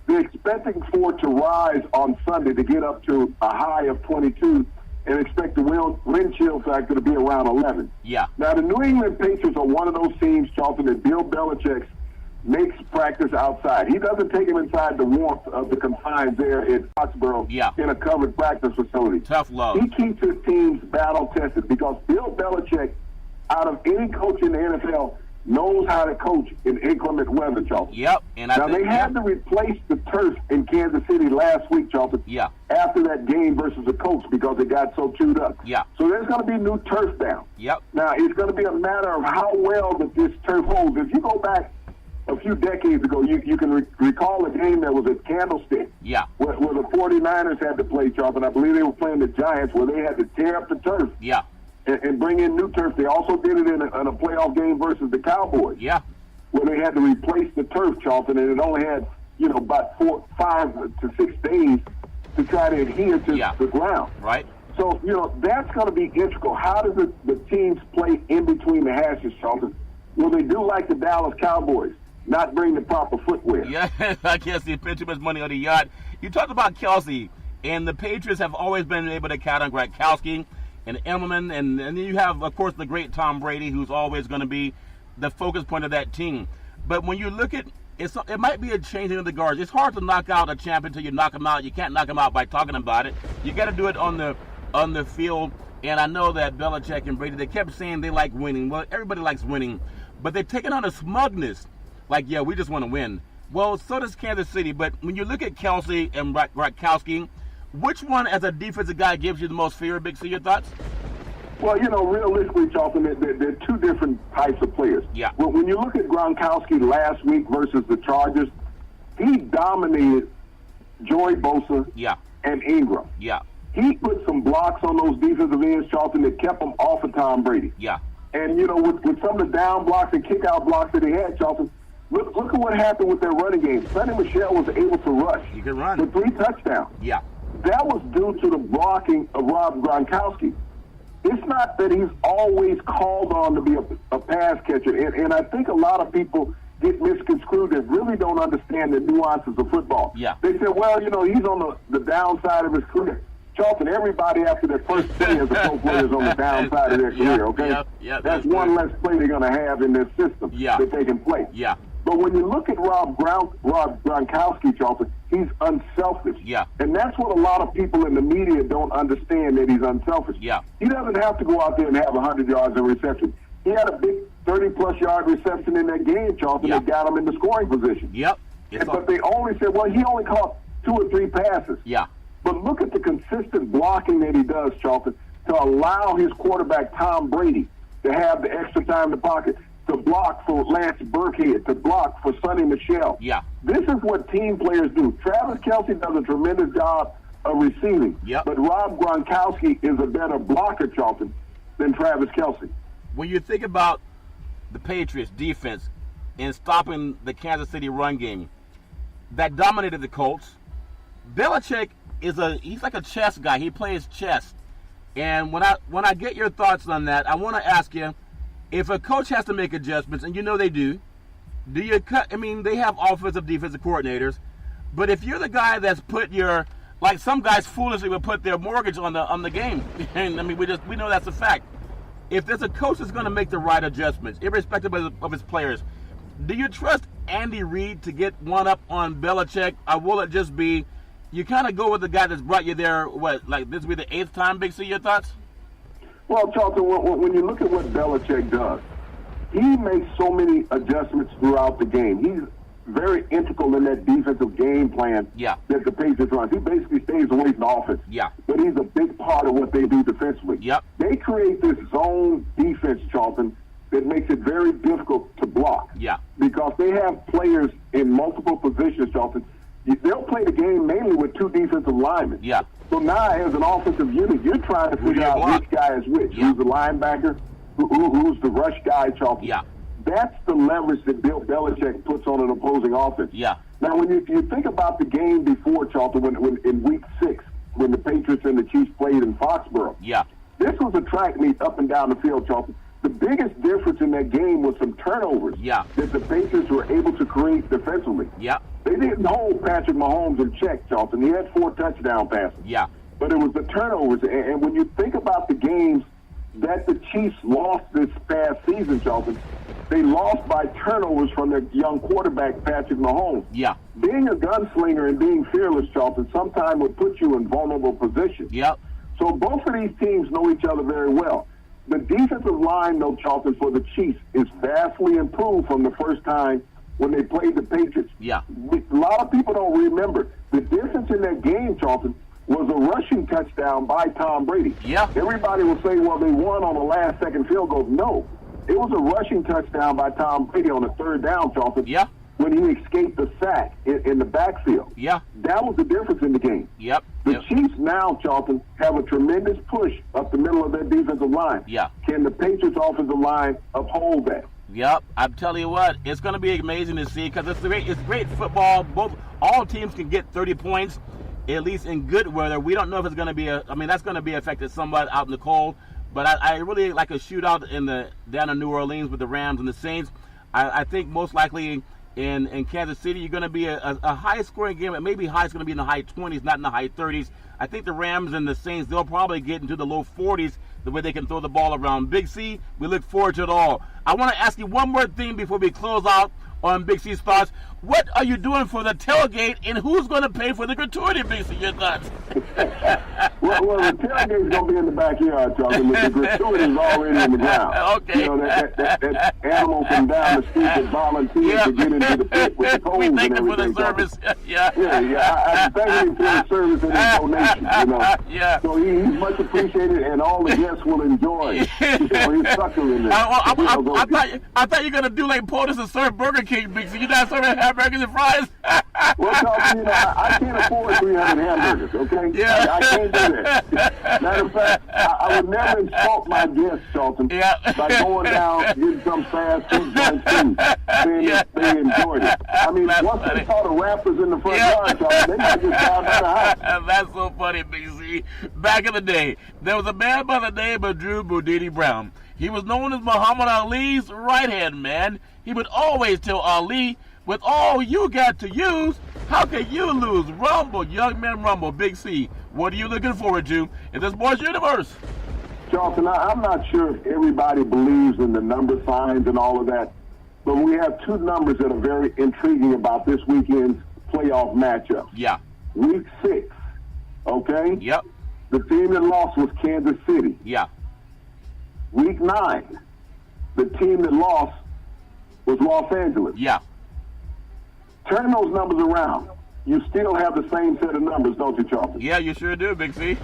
[SPEAKER 2] They're expecting for it to rise on Sunday to get up to a high of 22 and expect the wind chill factor to be around 11. Now, the New England Patriots are one of those teams, Charlton, that Bill Belichick makes practice outside. He doesn't take him inside the warmth of the confines there in Foxborough in a covered practice facility.
[SPEAKER 1] Tough love.
[SPEAKER 2] He keeps his teams battle-tested because Bill Belichick, out of any coach in the NFL, knows how to coach in inclement weather, Charlton.
[SPEAKER 1] And
[SPEAKER 2] now, they had to replace the turf in Kansas City last week, Charlton, after that game versus the Colts because it got so chewed up. So there's going to be new turf down. Now, it's going to be a matter of how well that this turf holds. If you go back a few decades ago, you can recall a game that was at Candlestick where the 49ers had to play, Charlton. I believe they were playing the Giants where they had to tear up the turf. And bring in new turf. They also did it in a playoff game versus the Cowboys. Where they had to replace the turf, Charlton, and it only had, about 5 to 6 days to try to adhere to the ground. So, that's going to be integral. How does the teams play in between the hashes, Charlton? Well, they do like the Dallas Cowboys, not bring the proper footwear.
[SPEAKER 1] I can't see too much money on the yacht. You talked about Kelce, and the Patriots have always been able to count on Gronkowski and Edelman, and then you have, of course, the great Tom Brady, who's always going to be the focus point of that team. But when you look at it might be a changing of the guards. It's hard to knock out a champion until you knock him out. You can't knock him out by talking about it. You got to do it on the field. And I know that Belichick and Brady, they kept saying they like winning. Well, everybody likes winning, but they're taking on a smugness. Like, we just want to win. Well, so does Kansas City. But when you look at Kelce and Gronkowski, which one, as a defensive guy, gives you the most fear? Big C, your thoughts?
[SPEAKER 2] Well, realistically, Charlton, they're two different types of players. When you look at Gronkowski last week versus the Chargers, he dominated Joey Bosa and Ingram. He put some blocks on those defensive ends, Charlton, that kept them off of Tom Brady. And, with some of the down blocks and kick-out blocks that he had, Charlton, look at what happened with their running game. Sonny Michel was able to rush.
[SPEAKER 1] He can run.
[SPEAKER 2] For 3 touchdowns. That was due to the blocking of Rob Gronkowski. It's not that he's always called on to be a pass catcher. And I think a lot of people get misconstrued that really don't understand the nuances of football. They say, well, he's on the downside of his career. Charlton, everybody after their first play as a pro player is on the downside of their career, okay? That's one less play they're going to have in their system that they can play. But when you look at Rob Gronkowski, Charlton, he's unselfish. And that's what a lot of people in the media don't understand, that he's unselfish. He doesn't have to go out there and have 100 yards of reception. He had a big 30-plus yard reception in that game, Charlton, that got him in the scoring position. But they only said, well, he only caught 2 or 3 passes. But look at the consistent blocking that he does, Charlton, to allow his quarterback, Tom Brady, to have the extra time in the pocket, to block for Lance Burkhead, to block for Sonny Michel. This is what team players do. Travis Kelce does a tremendous job of receiving. But Rob Gronkowski is a better blocker, Charlton, than Travis Kelce.
[SPEAKER 1] When you think about the Patriots defense and stopping the Kansas City run game that dominated the Colts, Belichick he's like a chess guy. He plays chess. And when I get your thoughts on that, I want to ask you, if a coach has to make adjustments, and they do you cut? I mean, they have offensive, defensive coordinators, but if you're the guy that's put like some guys foolishly would put their mortgage on the game, and I mean, we know that's a fact. If there's a coach that's going to make the right adjustments, irrespective of his players, do you trust Andy Reid to get one up on Belichick, or will it just be you kind of go with the guy that's brought you there? Like this will be the 8th time? Big C, your thoughts?
[SPEAKER 2] Well, Charlton, when you look at what Belichick does, he makes so many adjustments throughout the game. He's very integral in that defensive game plan that the Patriots run. He basically stays away from the offense. But he's a big part of what they do defensively. They create this zone defense, Charlton, that makes it very difficult to block. Because they have players in multiple positions, Charlton. They'll play the game mainly with 2 defensive linemen. So now, as an offensive unit, you're trying to figure out which guy is which. Who's the linebacker? Who's the rush guy, Charlton? That's the leverage that Bill Belichick puts on an opposing offense. Now, when you think about the game before, Charlton, when in Week 6, when the Patriots and the Chiefs played in Foxborough, this was a track meet up and down the field, Charlton. The biggest difference in that game was some turnovers that the Patriots were able to create defensively. They didn't hold Patrick Mahomes in check, Charlton. He had 4 touchdown passes. But it was the turnovers. And when you think about the games that the Chiefs lost this past season, Charlton, they lost by turnovers from their young quarterback, Patrick Mahomes. Being a gunslinger and being fearless, Charlton, sometimes would put you in vulnerable positions. So both of these teams know each other very well. The defensive line, though, Charlton, for the Chiefs is vastly improved from the first time when they played the Patriots. A lot of people don't remember. The difference in that game, Charlton, was a rushing touchdown by Tom Brady. Everybody will say, well, they won on a last-second field goal. No. It was a rushing touchdown by Tom Brady on the 3rd down, Charlton, when he escaped the sack in the backfield. That was the difference in the game. The Chiefs now, Charlton, have a tremendous push up the middle of their defensive line. Can the Patriots offensive line uphold that?
[SPEAKER 1] I'm telling you what, it's going to be amazing to see because it's great football. All teams can get 30 points, at least in good weather. We don't know if it's going to be that's going to be affected somewhat out in the cold. But I really like a shootout down in New Orleans with the Rams and the Saints. I think most likely in Kansas City, you're going to be a high-scoring game. Maybe high is going to be in the high 20s, not in the high 30s. I think the Rams and the Saints, they'll probably get into the low 40s the way they can throw the ball around. Big C, we look forward to it all. I want to ask you one more thing before we close out on Big C's thoughts. What are you doing for the tailgate, and who's going to pay for the gratuity, Big C? Your thoughts?
[SPEAKER 2] well, the tailgate's going to be in the backyard, Charlie, but the gratuity is already in the ground. You know, that animal from down the street that volunteered to get into the pit with the poles
[SPEAKER 1] we
[SPEAKER 2] and
[SPEAKER 1] thank
[SPEAKER 2] everything.
[SPEAKER 1] him for the service.
[SPEAKER 2] I thank him for his service and his donation, you know. So he's much appreciated, and all the guests will enjoy his suckling.
[SPEAKER 1] I thought you were going to do like POTUS and serve Burger King, Big C. You're not serving hamburgers and fries?
[SPEAKER 2] Well, Charlton, you know, I can't afford 300 hamburgers, okay? I can't do that. Matter of fact, I would never insult my guests, Charlton, by going down, getting some fast food joint food, saying that they enjoyed it. I mean, once they saw the Raptors in the front yard, Charlton, they might just drive by the house.
[SPEAKER 1] That's so funny, Big C. Back in the day, there was a man by the name of Drew Boudini Brown. He was known as Muhammad Ali's right-hand man. He would always tell Ali, with all you got to use, how can you lose? Rumble, young man, rumble. Big C, what are you looking forward to in this sports universe?
[SPEAKER 2] Charlton, I'm not sure if everybody believes in the number signs and all of that, but we have 2 numbers that are very intriguing about this weekend's playoff matchup. Week 6, okay? The team that lost was Kansas City. Week 9, the team that lost was Los Angeles. Turn those numbers around. You still have the same set of numbers, don't you, Charlton?
[SPEAKER 1] Yeah, you sure do, Big C.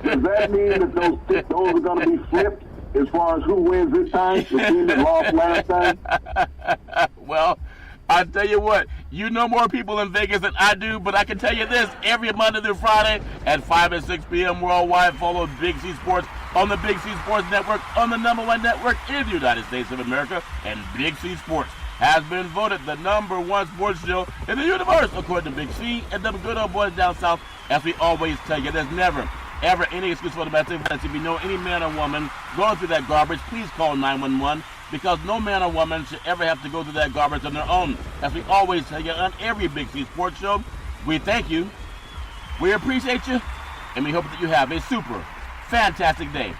[SPEAKER 2] Does that mean that those are going to be flipped as far as who wins this time? The team that lost last time?
[SPEAKER 1] Well, I tell you what, you know more people in Vegas than I do, but I can tell you this, every Monday through Friday at 5 and 6 p.m. worldwide, follow Big C Sports on the Big C Sports Network, on the #1 network in the United States of America, and Big C Sports has been voted the #1 sports show in the universe, according to Big C and them good old boys down south. As we always tell you, there's never, ever any excuse for domestic violence. If you know any man or woman going through that garbage, please call 911, because no man or woman should ever have to go through that garbage on their own. As we always tell you on every Big C Sports show, we thank you, we appreciate you, and we hope that you have a super fantastic day.